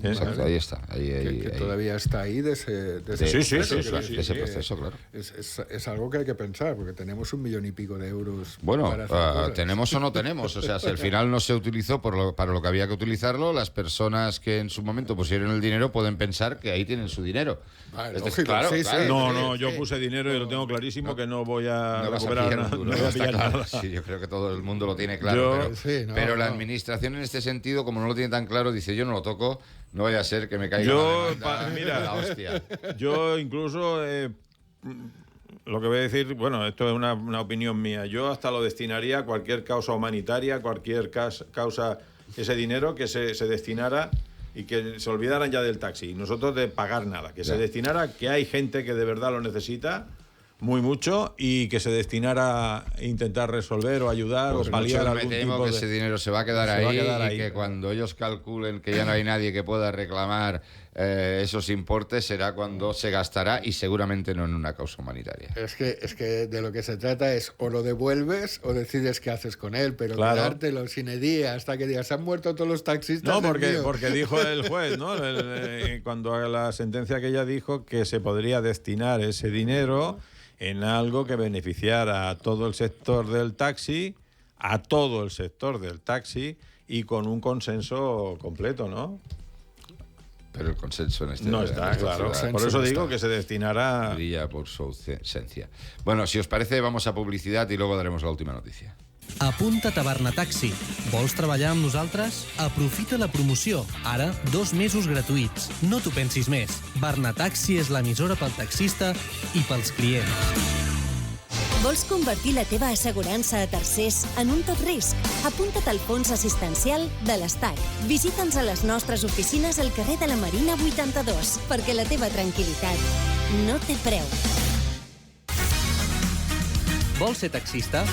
Exacto, ahí está. Que todavía está ahí de ese proceso, claro. Es algo que hay que pensar, porque tenemos 1 millón y pico de euros. Bueno, para hacer cosas. tenemos o no tenemos. O sea, si al final no se utilizó para lo que había que utilizarlo, las personas que en su momento pusieron el dinero pueden pensar que ahí tienen su dinero. Claro. Yo puse dinero y lo tengo clarísimo, que no voy a recuperar nada. No voy a pillar nada. Sí, yo creo que todo el mundo lo tiene claro. Pero la administración en este sentido, como no lo tiene tan claro, dice, yo no lo toco, no vaya a ser que me caiga la hostia. Yo incluso... lo que voy a decir, esto es una opinión mía. Yo hasta lo destinaría a cualquier causa humanitaria, cualquier causa ese dinero que se destinara y que se olvidaran ya del taxi. Y nosotros de pagar nada. Que se destinara a que hay gente que de verdad lo necesita mucho y que se destinara a intentar resolver o ayudar pues o paliar algún tipo que de... ese dinero se va a quedar ahí y que cuando ellos calculen que ya no hay nadie que pueda reclamar esos importes será cuando se gastará y seguramente no en una causa humanitaria. Es que de lo que se trata es o lo devuelves o decides qué haces con él, pero quedártelo sin edía hasta que digas, han muerto todos los taxistas. No, porque dijo el juez, ¿no? Cuando a la sentencia que ella dijo que se podría destinar ese dinero en algo que beneficiara a todo el sector del taxi, y con un consenso completo, ¿no? Pero el consenso en este no está, claro. Por eso digo que se destinará... Brilla por su ausencia. Bueno, si os parece, vamos a publicidad y luego daremos la última noticia. Apunta't a Barnataxi. Vols treballar amb nosaltres? Aprofita la promoció. Ara, 2 mesos gratuïts. No t'ho pensis més. Barnataxi és l'emissora pel taxista i pels clients. Vols convertir la teva assegurança a tercers en un tot risc? Apunta't al fons assistencial de l'Estat. Visita'ns a les nostres oficines al carrer de la Marina 82, perquè la teva tranquil·litat no té preu. Vols ser taxista?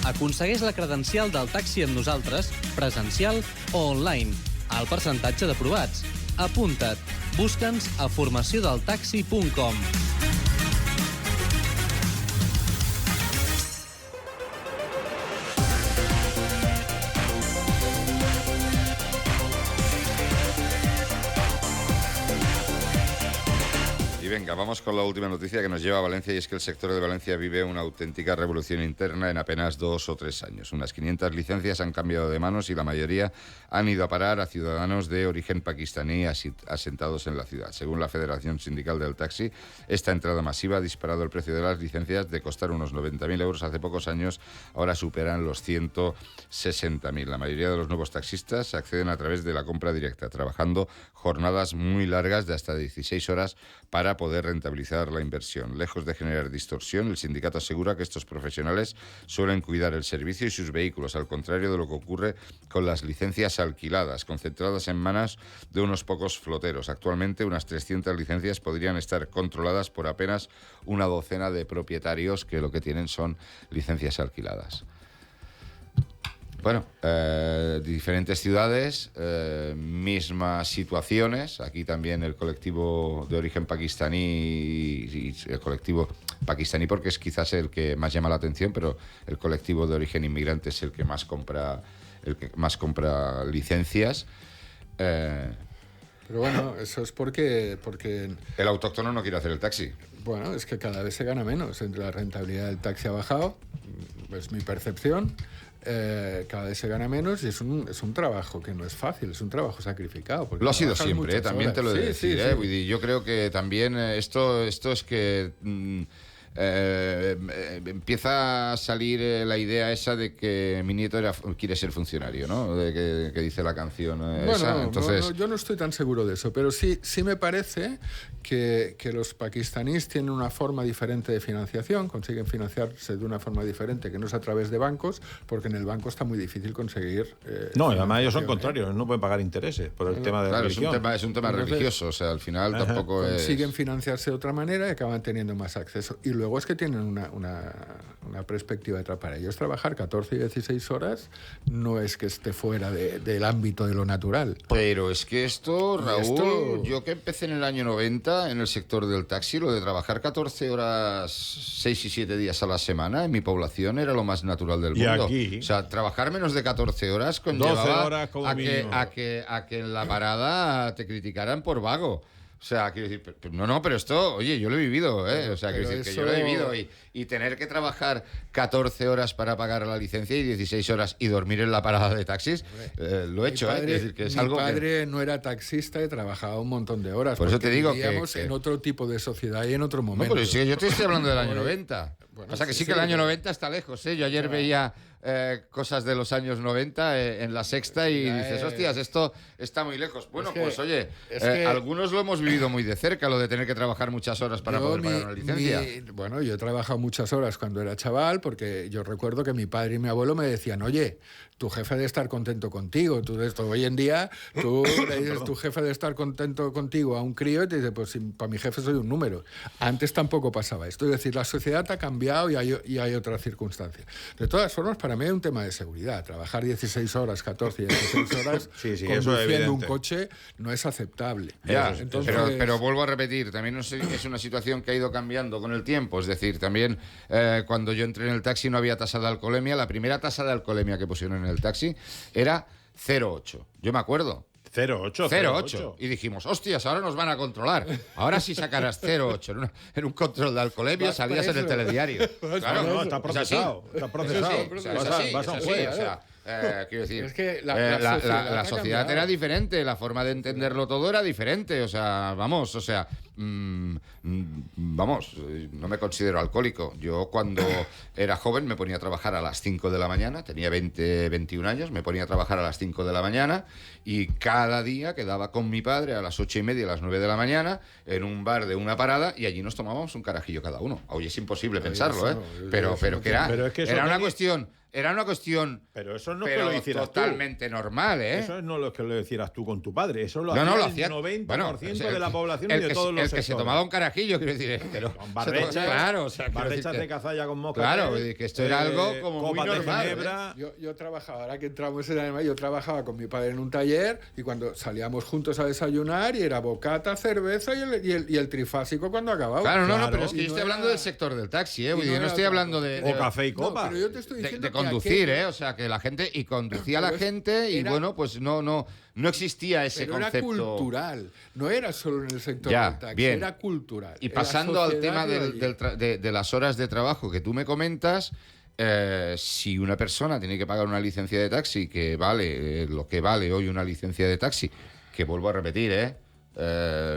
Aconsegueix la credencial del taxi amb nosaltres, presencial o online. Al percentatge d'aprovats. Apunta't. Busca'ns a formaciondeltaxi.com. Venga, vamos con la última noticia que nos lleva a Valencia y es que el sector de Valencia vive una auténtica revolución interna en apenas 2 o 3 años. Unas 500 licencias han cambiado de manos y la mayoría han ido a parar a ciudadanos de origen pakistaní asentados en la ciudad. Según la Federación Sindical del Taxi, esta entrada masiva ha disparado el precio de las licencias de costar unos 90.000 euros hace pocos años, ahora superan los 160.000. La mayoría de los nuevos taxistas acceden a través de la compra directa, trabajando jornadas muy largas de hasta 16 horas para poder rentabilizar la inversión. Lejos de generar distorsión, el sindicato asegura que estos profesionales suelen cuidar el servicio y sus vehículos, al contrario de lo que ocurre con las licencias alquiladas, concentradas en manos de unos pocos floteros. Actualmente, unas 300 licencias podrían estar controladas por apenas una docena de propietarios que lo que tienen son licencias alquiladas. Bueno, diferentes ciudades, mismas situaciones. Aquí también el colectivo de origen pakistaní y el colectivo pakistaní porque es quizás el que más llama la atención, pero el colectivo de origen inmigrante es el que más compra licencias. Pero bueno, eso es porque el autóctono no quiere hacer el taxi. Bueno, es que cada vez se gana menos. La rentabilidad del taxi ha bajado, es mi percepción. Cada vez se gana menos y es un trabajo que no es fácil, es un trabajo sacrificado. Lo ha sido siempre, también te lo he de decir. Sí. Yo creo que también esto es que empieza a salir la idea esa de que mi nieto quiere ser funcionario, ¿no? Que dice la canción esa. Entonces... yo no estoy tan seguro de eso, pero sí me parece que los pakistaníes tienen una forma diferente de financiación, consiguen financiarse de una forma diferente que no es a través de bancos, porque en el banco está muy difícil conseguir... no, además ellos son contrarios, no pueden pagar intereses por el tema de la religión. Es un tema religioso, o sea, al final tampoco consiguen financiarse de otra manera y acaban teniendo más acceso. Y luego es que tienen una perspectiva de para ellos trabajar 14 y 16 horas no es que esté fuera del ámbito de lo natural. Pero es que esto, Raúl, yo que empecé en el año 90 en el sector del taxi, lo de trabajar 14 horas, 6 y 7 días a la semana en mi población era lo más natural del mundo. Aquí, o sea, trabajar menos de 14 horas conllevaba 12 horas como a que en la parada te criticaran por vago. O sea, quiero decir, pero esto, oye, yo lo he vivido, ¿eh? O sea, quiero decir que yo lo he vivido y tener que trabajar 14 horas para pagar la licencia y 16 horas y dormir en la parada de taxis, lo he hecho, ¿eh? Es decir, que es algo mi padre no era taxista y trabajaba un montón de horas. Por eso te digo que en otro tipo de sociedad y en otro momento. No, pero sí, yo te estoy hablando del año 90. Bueno, Pasa que sí que el año 90 está lejos, ¿eh? Yo ayer veía cosas de los años 90 en La Sexta y dices, hostias, esto está muy lejos. Bueno, pues oye, algunos lo hemos vivido muy de cerca, lo de tener que trabajar muchas horas para poder pagar una licencia. Bueno, yo he trabajado muchas horas cuando era chaval, porque yo recuerdo que mi padre y mi abuelo me decían, oye, tu jefe debe estar contento contigo. Hoy en día, tú le dices, tu jefe debe estar contento contigo a un crío y te dice, pues si, para mi jefe soy un número. Antes tampoco pasaba esto. Es decir, la sociedad ha cambiado y hay otras circunstancias. De todas formas, para mí es un tema de seguridad. Trabajar 16 horas, 14, 16 horas conduciendo un coche no es aceptable. Ya, pero vuelvo a repetir, también es una situación que ha ido cambiando con el tiempo. Es decir, también cuando yo entré en el taxi no había tasa de alcoholemia. La primera tasa de alcoholemia que pusieron en el taxi era 0,8. Yo me acuerdo. 0,8. Y dijimos, hostias, ahora nos van a controlar. Ahora si sacaras 0,8 en un control de alcoholemia salías en el telediario. Claro, no, está procesado. Está procesado. Vas a un juez. Quiero decir, es que la sociedad era diferente, la forma de entenderlo todo era diferente. O sea, vamos, no me considero alcohólico. Yo cuando era joven me ponía a trabajar a las 5 de la mañana, tenía 21 años, me ponía a trabajar a las 5 de la mañana y cada día quedaba con mi padre a las 8:30, a las 9 de la mañana en un bar de una parada y allí nos tomábamos un carajillo cada uno. Hoy es imposible pensarlo, pero que era una cuestión... Era una cuestión pero eso no es que lo hicieras totalmente normal, ¿eh? Eso no es lo que lo hicieras tú con tu padre. Eso lo hacía el 90% de la población y de todos los sectores. El que se tomaba un carajillo, quiero decir. Con barrechas, claro, barrechas de cazalla con mosca. Claro, que esto era algo como muy normal. Yo trabajaba, ahora que entramos en el yo trabajaba con mi padre en un taller y cuando salíamos juntos a desayunar y era bocata, cerveza y el trifásico cuando acababa. Claro, no, pero es que yo estoy hablando del sector del taxi, ¿eh? Yo no estoy hablando de... O café y copa. Pero yo te estoy diciendo conducir, o sea, que la gente y conducía la gente y bueno, pues no existía ese concepto. Era cultural, no era solo en el sector del taxi, era cultural. Y pasando al tema de las horas de trabajo que tú me comentas, si una persona tiene que pagar una licencia de taxi que vale lo que vale hoy una licencia de taxi, que vuelvo a repetir,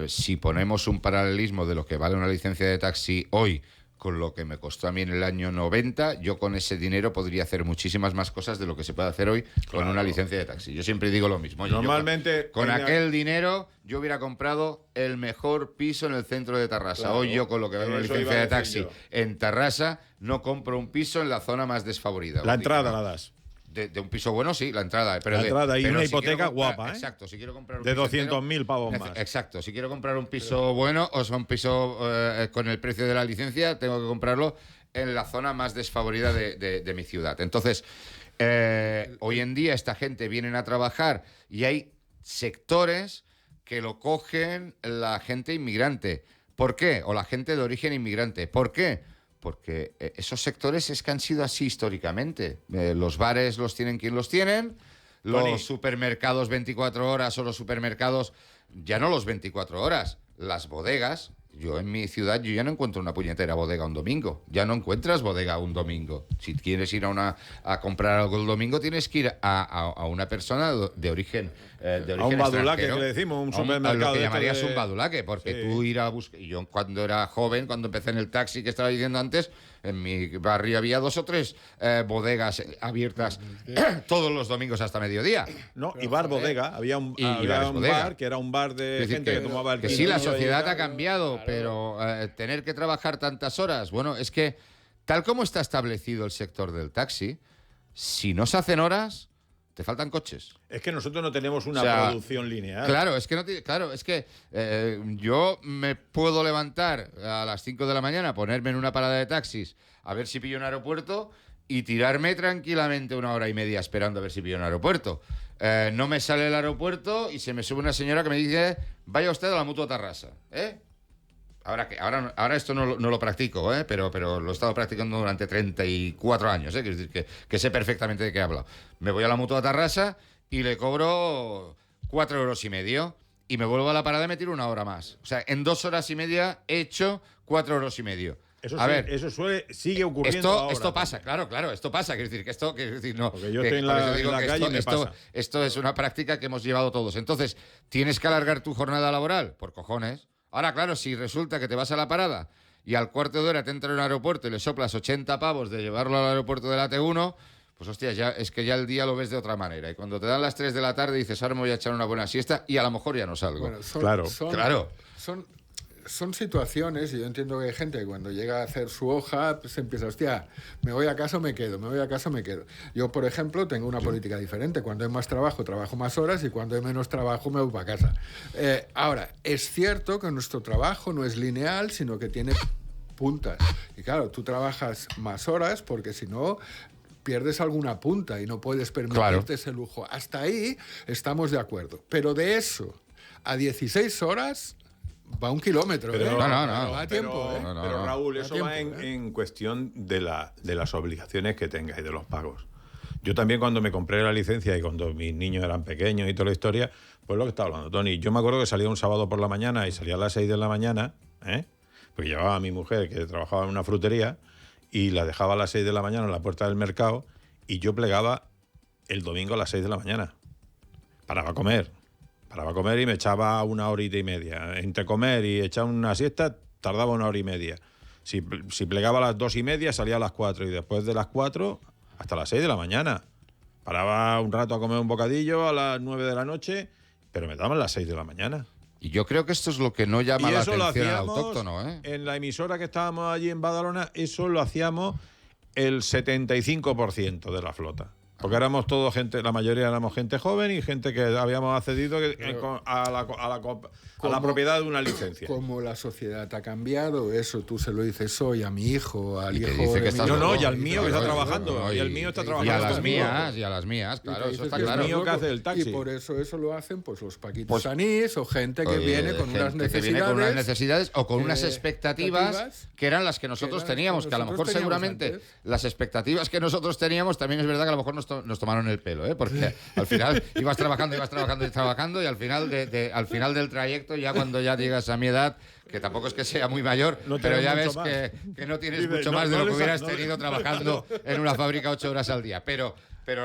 si ponemos un paralelismo de lo que vale una licencia de taxi hoy con lo que me costó a mí en el año 90, yo con ese dinero podría hacer muchísimas más cosas de lo que se puede hacer hoy con una licencia de taxi. Yo siempre digo lo mismo. Normalmente... Con aquel dinero yo hubiera comprado el mejor piso en el centro de Tarrasa. Claro, hoy yo con lo que vale una licencia de taxi en Tarrasa no compro un piso en la zona más desfavorida. La entrada la das. De un piso bueno, sí, la entrada. Pero y una hipoteca guapa, Exacto, si quiero comprar un de piso 200.000 pavos más. Exacto, si quiero comprar un piso bueno, o sea, un piso con el precio de la licencia, tengo que comprarlo en la zona más desfavorida de mi ciudad. Entonces, hoy en día esta gente viene a trabajar y hay sectores que lo cogen la gente inmigrante. ¿Por qué? O la gente de origen inmigrante. ¿Por qué? Porque esos sectores es que han sido así históricamente. Los bares los tienen quien los tienen, los supermercados 24 horas o los supermercados, ya no los 24 horas, las bodegas. Yo en mi ciudad yo ya no encuentro una puñetera bodega un domingo. Ya no encuentras bodega un domingo. Si quieres ir a comprar algo el domingo, tienes que ir a una persona de origen a un badulaque, que le decimos, un supermercado. Lo que llamarías un badulaque, porque tú ir a buscar... Yo cuando era joven, cuando empecé en el taxi que estaba diciendo antes, en mi barrio había 2 o 3 bodegas abiertas todos los domingos hasta mediodía. No, y bar bodega. Había un bar que era un bar de gente que tomaba el... Que sí, la sociedad ha cambiado, pero tener que trabajar tantas horas, bueno, es que tal como está establecido el sector del taxi, si no se hacen horas, te faltan coches. Es que nosotros no tenemos una producción lineal. Claro, es que yo me puedo levantar a las 5 de la mañana, ponerme en una parada de taxis, a ver si pillo un aeropuerto y tirarme tranquilamente 1 hora y media esperando a ver si pillo un aeropuerto. No me sale el aeropuerto y se me sube una señora que me dice, vaya usted a la Mutua Tarrasa, Ahora esto no lo practico, pero lo he estado practicando durante 34 años, quiero decir que sé perfectamente de qué hablo. Me voy a la Mutua Tarrasa y le cobro 4,5 euros y me vuelvo a la parada y me tiro 1 hora más. O sea, en 2 horas y media he hecho 4,5 euros. Eso sigue ocurriendo esto pasa, claro, esto pasa. Quiero decir, no. Porque yo estoy en la calle y me pasa. Esto es una práctica que hemos llevado todos. Entonces, ¿tienes que alargar tu jornada laboral? Por cojones. Ahora, claro, si resulta que te vas a la parada y al cuarto de hora te entra en un aeropuerto y le soplas 80 pavos de llevarlo al aeropuerto de la T1, pues hostia, es que ya el día lo ves de otra manera. Y cuando te dan las 3 de la tarde dices, ahora me voy a echar una buena siesta y a lo mejor ya no salgo. Bueno, claro. Son situaciones, y yo entiendo que hay gente que cuando llega a hacer su hoja, pues empieza, hostia, me voy a casa o me quedo, me voy a casa o me quedo. Yo, por ejemplo, tengo una política diferente. Cuando hay más trabajo, trabajo más horas, y cuando hay menos trabajo, me voy para casa. Ahora, es cierto que nuestro trabajo no es lineal, sino que tiene puntas. Y claro, tú trabajas más horas porque si no pierdes alguna punta y no puedes permitirte ese lujo. Hasta ahí estamos de acuerdo. Pero de eso a 16 horas... va 1 kilómetro, pero, No. Va a tiempo, Pero Raúl, eso va en cuestión de las obligaciones que tengas y de los pagos. Yo también cuando me compré la licencia y cuando mis niños eran pequeños y toda la historia, pues lo que estaba hablando Tony. Yo me acuerdo que salía un sábado por la mañana y salía a las 6 de la mañana, porque llevaba a mi mujer que trabajaba en una frutería y la dejaba a las 6 de la mañana en la puerta del mercado y yo plegaba el domingo a las 6 de la mañana. Paraba a comer y me echaba 1 horita y media. Entre comer y echar una siesta tardaba 1 hora y media. Si plegaba a las 2:30 salía a las 4 y después de las 4 hasta las 6 de la mañana. Paraba un rato a comer un bocadillo a las 9 de la noche, pero me daban las 6 de la mañana. Y yo creo que esto es lo que no llama la atención al autóctono, ¿eh? En la emisora que estábamos allí en Badalona, eso lo hacíamos el 75% de la flota. Porque éramos todos gente, la mayoría éramos gente joven y gente que habíamos accedido a la propiedad de una licencia. Como la sociedad ha cambiado, eso tú se lo dices hoy a mi hijo, al hijo dice que de mi estás No, loco. y al mío que está trabajando. Y el mío está trabajando. Y a las mías, claro, eso está que claro. el mío que hace el taxi. Y por eso lo hacen pues los paquitos anís o gente que viene con unas necesidades o con unas expectativas que eran las que nosotros teníamos, que a lo mejor seguramente antes. las expectativas que nosotros teníamos también es verdad que a lo mejor nos tomaron el pelo, ¿eh? Porque al final ibas trabajando y al final del trayecto, ya cuando ya llegas a mi edad, que tampoco es que sea muy mayor, pero ya ves que no tienes mucho más de lo que hubieras tenido trabajando en una fábrica 8 horas al día. Pero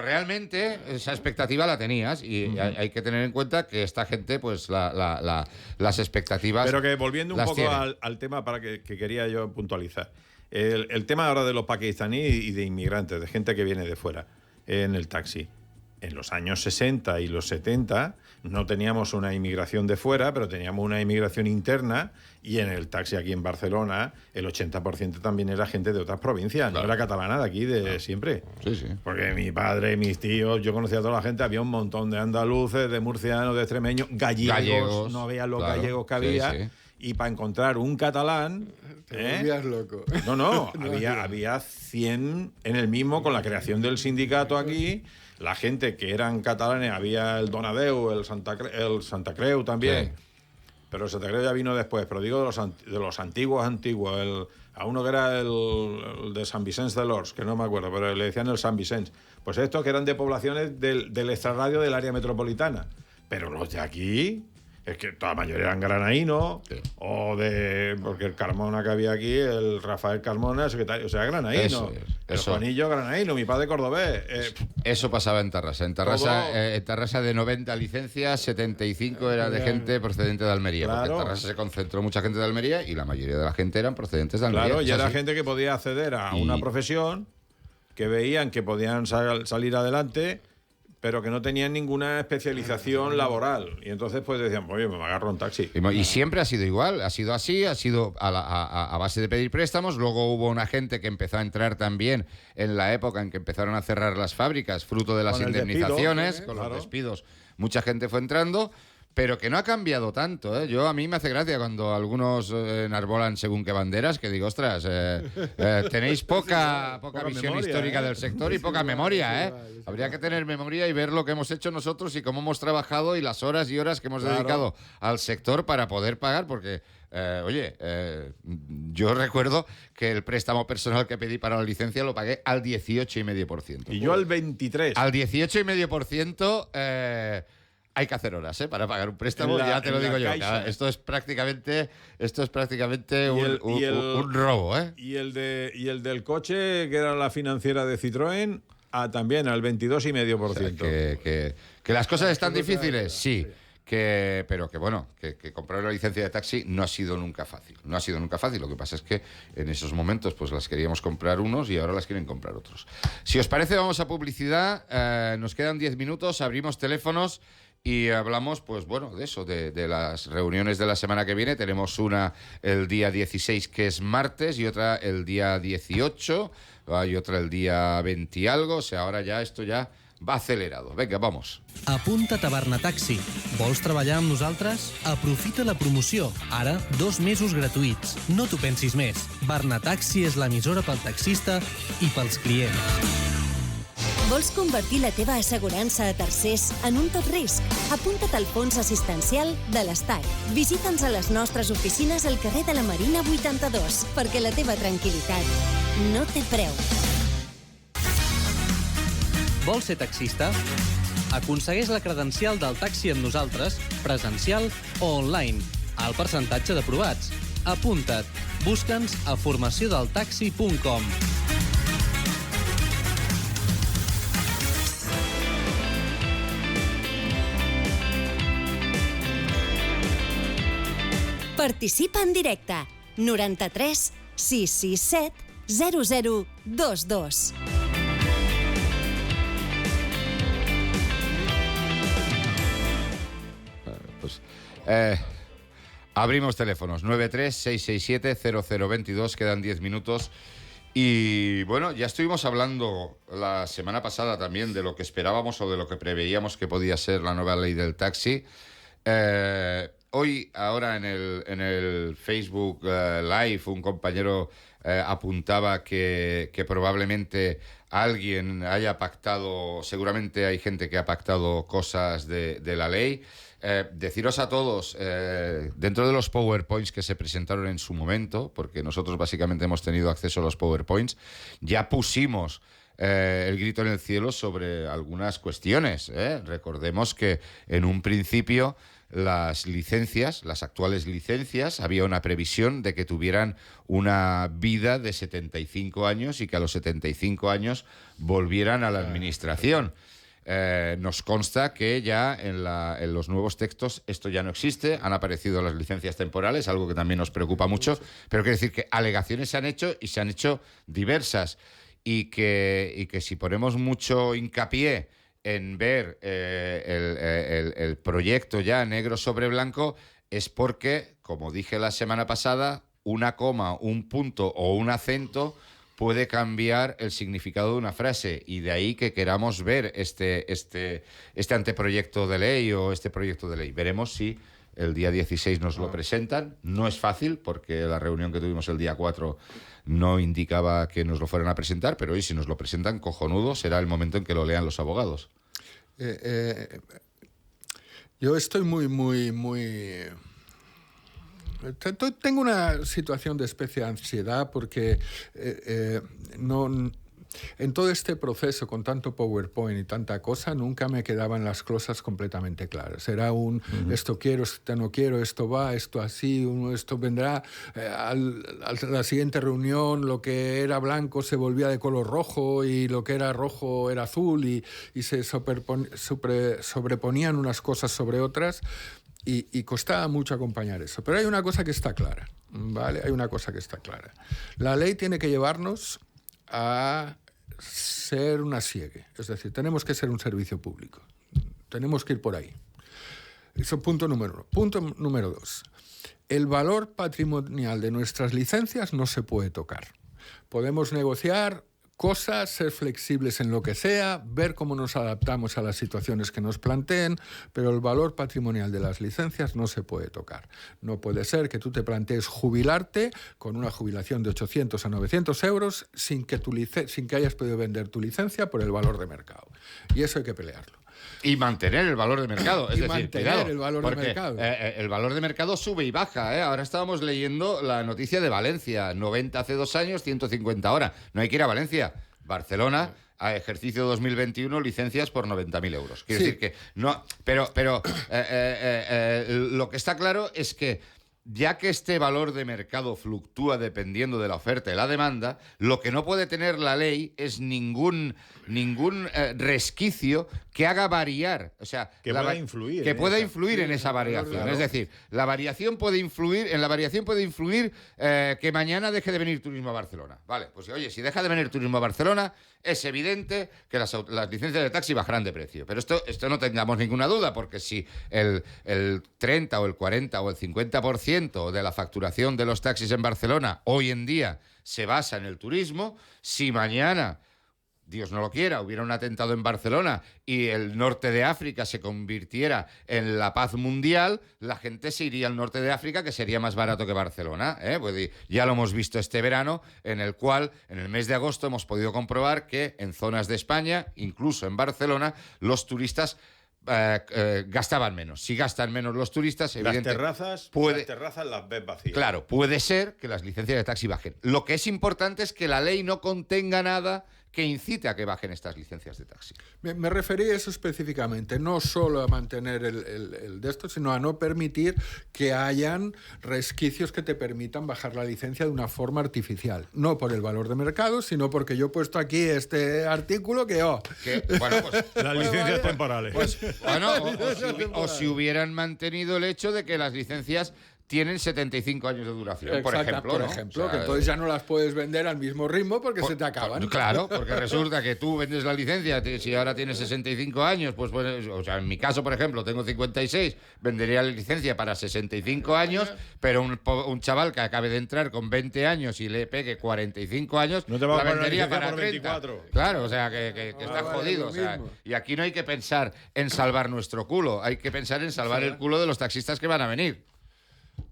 realmente esa expectativa la tenías y hay que tener en cuenta que esta gente, pues las expectativas. Pero que volviendo un poco tiene. al tema para que quería yo puntualizar. El tema ahora de los pakistaníes y de inmigrantes, de gente que viene de fuera en el taxi. En los años 60 y los 70 no teníamos una inmigración de fuera, pero teníamos una inmigración interna, y en el taxi aquí en Barcelona el 80% también era gente de otras provincias, no era catalana de aquí de siempre. Sí. Porque mi padre, mis tíos, yo conocía a toda la gente, había un montón de andaluces, de murcianos, de extremeños, gallegos, no veía los gallegos que había. Sí. Y para encontrar un catalán... Te volvías loco. No, había 100 en el mismo, con la creación del sindicato aquí. La gente que eran catalanes, había el Donadeu, el Santa Creu también. Sí. Pero el Santa Creu ya vino después. Pero digo de los antiguos. A uno que era el de Sant Vicenç de Lors, que no me acuerdo, pero le decían el Sant Vicenç. Pues estos que eran de poblaciones del extrarradio del área metropolitana. Pero los de aquí... Es que la mayoría eran granaínos, porque el Carmona que había aquí, el Rafael Carmona, el secretario, o sea, granaíno. El Juanillo granaíno, mi padre cordobés. Eso pasaba en Tarrasa. En Tarrasa de 90 licencias, 75 era de gente procedente de Almería. Claro. Porque en Tarrasa se concentró mucha gente de Almería y la mayoría de la gente eran procedentes de Almería. Claro, y era gente que podía acceder a una profesión, que veían que podían salir adelante, pero que no tenían ninguna especialización laboral. Y entonces pues decían, oye, me agarro un taxi. Y siempre ha sido igual, ha sido así, ha sido a base de pedir préstamos. Luego hubo una gente que empezó a entrar también en la época en que empezaron a cerrar las fábricas, fruto de las indemnizaciones, con los despidos. Mucha gente fue entrando, pero que no ha cambiado tanto, ¿eh? A mí me hace gracia cuando algunos enarbolan según qué banderas, que digo, ostras, tenéis poca visión histórica del sector y poca memoria, ¿eh? Habría que tener memoria y ver lo que hemos hecho nosotros y cómo hemos trabajado y las horas y horas que hemos dedicado al sector para poder pagar, porque... yo recuerdo que el préstamo personal que pedí para la licencia lo pagué al 18,5%. Y yo al 23%. Al 18,5%... hay que hacer horas, para pagar un préstamo, ya te lo digo yo. Esto es prácticamente un robo, ¿eh? Y el del coche, que era la financiera de Citroën, también al 22,5%. O sea, que las cosas están difíciles, sí. pero que bueno, que comprar una licencia de taxi no ha sido nunca fácil. No ha sido nunca fácil. Lo que pasa es que en esos momentos pues las queríamos comprar unos y ahora las quieren comprar otros. Si os parece, vamos a publicidad. Nos quedan 10 minutos, abrimos teléfonos y hablamos, pues bueno, de eso, de las reuniones de la semana que viene. Tenemos una el día 16, que es martes, y otra el día 18, y otra el día 20 y algo. O sea, ahora ya esto ya va acelerado. Venga, vamos. Apunta't a Barnataxi. Vols treballar amb nosaltres? Aprofita la promoció. Ara, 2 mesos gratuïts. No t'ho pensis més. Barnataxi és l'emissora pel taxista i pels clients. Vols convertir la teva assegurança a tercers en un tot risc? Apunta't al fons assistencial de l'Estat. Visita'ns a les nostres oficines al carrer de la Marina 82, perquè la teva tranquil·litat no té preu. Vols ser taxista? Aconsegueix la credencial del taxi amb nosaltres, presencial o online, al percentatge d'aprovats. Apunta't. Busca'ns a formaciondeltaxi.com. Participa en directe. 93 667 0022. Pues, abrimos teléfonos 93-667-0022, quedan 10 minutos. Y bueno, ya estuvimos hablando la semana pasada también de lo que esperábamos o de lo que preveíamos que podía ser la nueva ley del taxi. Hoy, ahora en el Facebook Live, un compañero apuntaba que probablemente alguien haya pactado, seguramente hay gente que ha pactado cosas de la ley. Deciros a todos, dentro de los PowerPoints que se presentaron en su momento, porque nosotros básicamente hemos tenido acceso a los PowerPoints, ya pusimos el grito en el cielo sobre algunas cuestiones. Recordemos que en un principio las licencias, las actuales licencias, había una previsión de que tuvieran una vida de 75 años y que a los 75 años volvieran a la administración. Nos consta que ya en los nuevos textos esto ya no existe, han aparecido las licencias temporales, algo que también nos preocupa mucho, pero quiere decir que alegaciones se han hecho y se han hecho diversas, y que si ponemos mucho hincapié en ver el proyecto ya negro sobre blanco, es porque, como dije la semana pasada, una coma, un punto o un acento puede cambiar el significado de una frase, y de ahí que queramos ver este anteproyecto de ley o este proyecto de ley. Veremos si el día 16 nos lo presentan. No es fácil, porque la reunión que tuvimos el día 4 no indicaba que nos lo fueran a presentar, pero hoy si nos lo presentan, cojonudo, será el momento en que lo lean los abogados. Yo estoy tengo una situación de especie de ansiedad porque en todo este proceso, con tanto PowerPoint y tanta cosa, nunca me quedaban las cosas completamente claras. Era esto quiero, esto no quiero, esto va, esto así, esto vendrá. A la siguiente reunión lo que era blanco se volvía de color rojo y lo que era rojo era azul y se sobreponían unas cosas sobre otras. Y costaba mucho acompañar eso. Pero hay una cosa que está clara, ¿vale? Hay una cosa que está clara. La ley tiene que llevarnos a ser una siegue. Es decir, tenemos que ser un servicio público. Tenemos que ir por ahí. Eso, punto número 1. Punto número 2. El valor patrimonial de nuestras licencias no se puede tocar. Podemos negociar cosas, ser flexibles en lo que sea, ver cómo nos adaptamos a las situaciones que nos planteen, pero el valor patrimonial de las licencias no se puede tocar. No puede ser que tú te plantees jubilarte con una jubilación de 800 a 900 euros sin que hayas podido vender tu licencia por el valor de mercado. Y eso hay que pelearlo. Y mantener el valor de mercado. Es decir, mantener cuidado, el valor de mercado. El valor de mercado sube y baja. Ahora estábamos leyendo la noticia de Valencia. 90 hace 2 años, 150 ahora. No hay que ir a Valencia. Barcelona, a ejercicio 2021, licencias por 90.000 euros. Quiero decir que no. Pero lo que está claro es que ya que este valor de mercado fluctúa dependiendo de la oferta y la demanda, lo que no puede tener la ley es ningún resquicio que haga variar, o sea, que pueda influir, en esa variación. Claro. Es decir, la variación puede influir que mañana deje de venir turismo a Barcelona. Vale, pues oye, si deja de venir turismo a Barcelona, es evidente que las licencias de taxi bajarán de precio. Pero esto no tengamos ninguna duda, porque si el 30 o el 40 o el 50% de la facturación de los taxis en Barcelona hoy en día se basa en el turismo, si mañana, Dios no lo quiera, hubiera un atentado en Barcelona y el norte de África se convirtiera en la paz mundial, la gente se iría al norte de África, que sería más barato que Barcelona. Pues ya lo hemos visto este verano, en el cual, en el mes de agosto, hemos podido comprobar que en zonas de España, incluso en Barcelona, los turistas gastaban menos. Si gastan menos los turistas, evidentemente... Las terrazas las ves vacías. Claro, puede ser que las licencias de taxi bajen. Lo que es importante es que la ley no contenga nada que incite a que bajen estas licencias de taxi. Me referí a eso específicamente, no solo a mantener el de esto, sino a no permitir que hayan resquicios que te permitan bajar la licencia de una forma artificial. No por el valor de mercado, sino porque yo he puesto aquí este artículo que... las licencias temporales. O si hubieran mantenido el hecho de que las licencias tienen 75 años de duración, por ejemplo. Por ejemplo, o sea, que entonces ya no las puedes vender al mismo ritmo porque se te acaban. Claro, porque resulta que tú vendes la licencia, si ahora tienes 65 años, pues o sea, en mi caso, por ejemplo, tengo 56, vendería la licencia para 65 años, pero un chaval que acabe de entrar con 20 años y le pegue 45 años, no te va la a vendería para 30. 24. Claro, o sea, que está jodido. O sea, y aquí no hay que pensar en salvar nuestro culo, hay que pensar en salvar el culo de los taxistas que van a venir.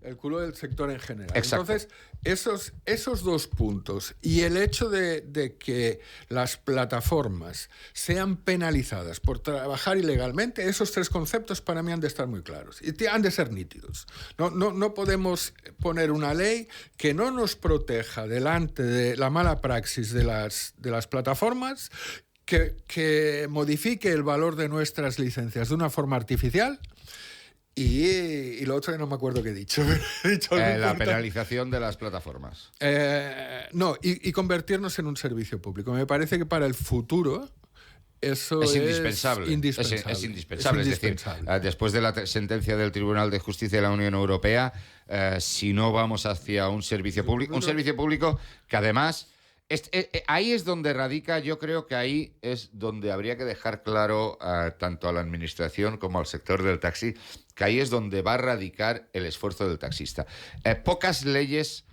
El culo del sector en general. Exacto. Entonces, esos dos puntos y el hecho de que las plataformas sean penalizadas por trabajar ilegalmente, esos tres conceptos para mí han de estar muy claros y han de ser nítidos. No podemos poner una ley que no nos proteja delante de la mala praxis de las plataformas, que modifique el valor de nuestras licencias de una forma artificial. Y lo otro que no me acuerdo qué he dicho. La penalización de las plataformas. Y convertirnos en un servicio público. Me parece que para el futuro eso es indispensable. Es indispensable. Es decir, después de la sentencia del Tribunal de Justicia de la Unión Europea, si no vamos hacia un servicio público que además... ahí es donde radica, yo creo que ahí es donde habría que dejar claro tanto a la administración como al sector del taxi, que ahí es donde va a radicar el esfuerzo del taxista. Pocas leyes,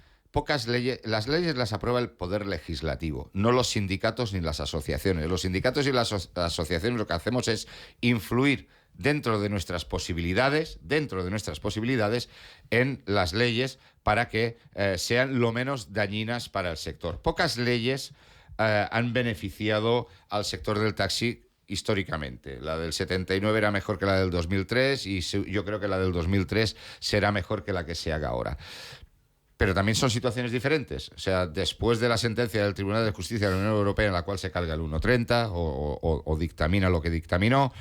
las leyes las aprueba el Poder Legislativo, no los sindicatos ni las asociaciones. Los sindicatos y las asociaciones lo que hacemos es influir dentro de nuestras posibilidades, en las leyes para que sean lo menos dañinas para el sector. Pocas leyes han beneficiado al sector del taxi históricamente. La del 79 era mejor que la del 2003 y yo creo que la del 2003 será mejor que la que se haga ahora. Pero también son situaciones diferentes. O sea, después de la sentencia del Tribunal de Justicia de la Unión Europea en la cual se carga el 1.30 o dictamina lo que dictaminó,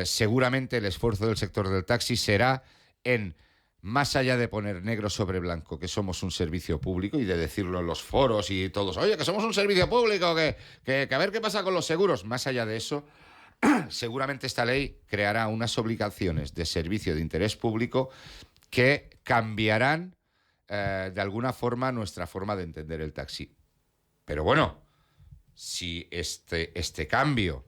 seguramente el esfuerzo del sector del taxi será en, más allá de poner negro sobre blanco que somos un servicio público y de decirlo en los foros y todos, oye, que somos un servicio público, que a ver qué pasa con los seguros. Más allá de eso, seguramente esta ley creará unas obligaciones de servicio de interés público que cambiarán de alguna forma nuestra forma de entender el taxi. Pero bueno, si este cambio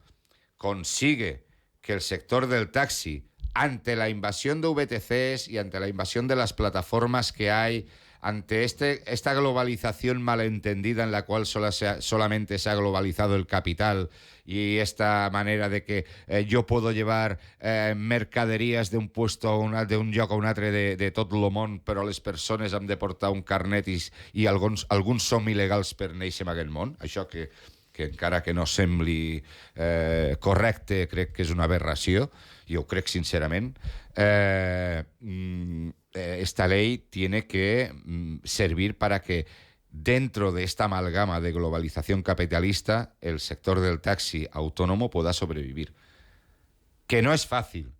consigue que el sector del taxi, ante la invasión de VTCs y ante la invasión de las plataformas que hay, ante esta globalización malentendida en la cual solamente se ha globalizado el capital y esta manera de que yo puedo llevar mercaderies d'un puesto d'un lloc a un altre de tot el món, però les persones han de portar un carnet i alguns som il·legals per néixer en aquest món. Això que encara que no sembli correcte, crec que és una aberració, yo creo sinceramente, esta ley tiene que servir para que dentro de esta amalgama de globalización capitalista el sector del taxi autónomo pueda sobrevivir. Que no es fácil,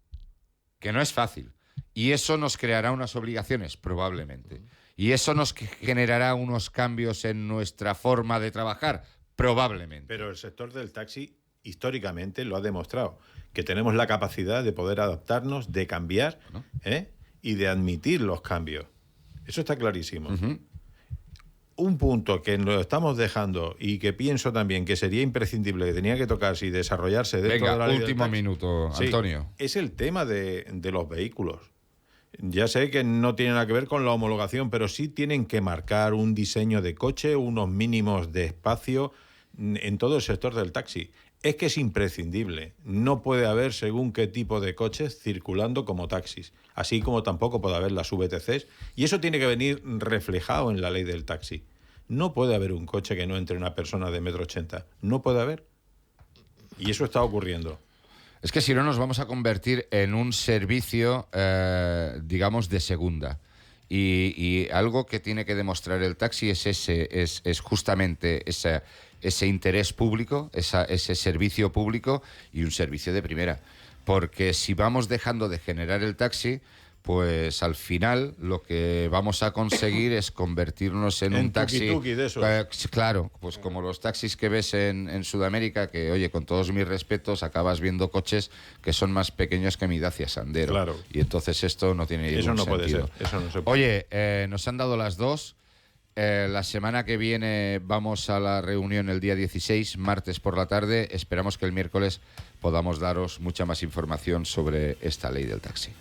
Y eso nos creará unas obligaciones, probablemente. Y eso nos generará unos cambios en nuestra forma de trabajar, probablemente. Pero el sector del taxi históricamente lo ha demostrado, que tenemos la capacidad de poder adaptarnos, de cambiar, y de admitir los cambios. Eso está clarísimo. Un punto que lo estamos dejando y que pienso también que sería imprescindible, que tenía que tocarse y desarrollarse dentro de la ley del último taxi, minuto, Antonio. es el tema de los vehículos. Ya sé que no tiene nada que ver con la homologación, pero sí tienen que marcar un diseño de coche, unos mínimos de espacio en todo el sector del taxi. Es que es imprescindible. No puede haber según qué tipo de coches circulando como taxis, así como tampoco puede haber las VTCs. Y eso tiene que venir reflejado en la ley del taxi. No puede haber un coche que no entre una persona de 1,80 m. No puede haber. Y eso está ocurriendo. Es que si no nos vamos a convertir en un servicio, digamos, de segunda. Y algo que tiene que demostrar el taxi es justamente ese interés público, ese servicio público y un servicio de primera. Porque si vamos dejando de generar el taxi, pues al final lo que vamos a conseguir es convertirnos en un taxi... tuki-tuki de esos. Claro, pues como los taxis que ves en Sudamérica, que oye, con todos mis respetos, acabas viendo coches que son más pequeños que mi Dacia Sandero. Claro. Y entonces esto no tiene ningún Eso no puede sentido. ser. Eso no se puede. Oye, nos han dado las 2. La semana que viene vamos a la reunión el día 16, martes por la tarde. Esperamos que el miércoles podamos daros mucha más información sobre esta ley del taxi.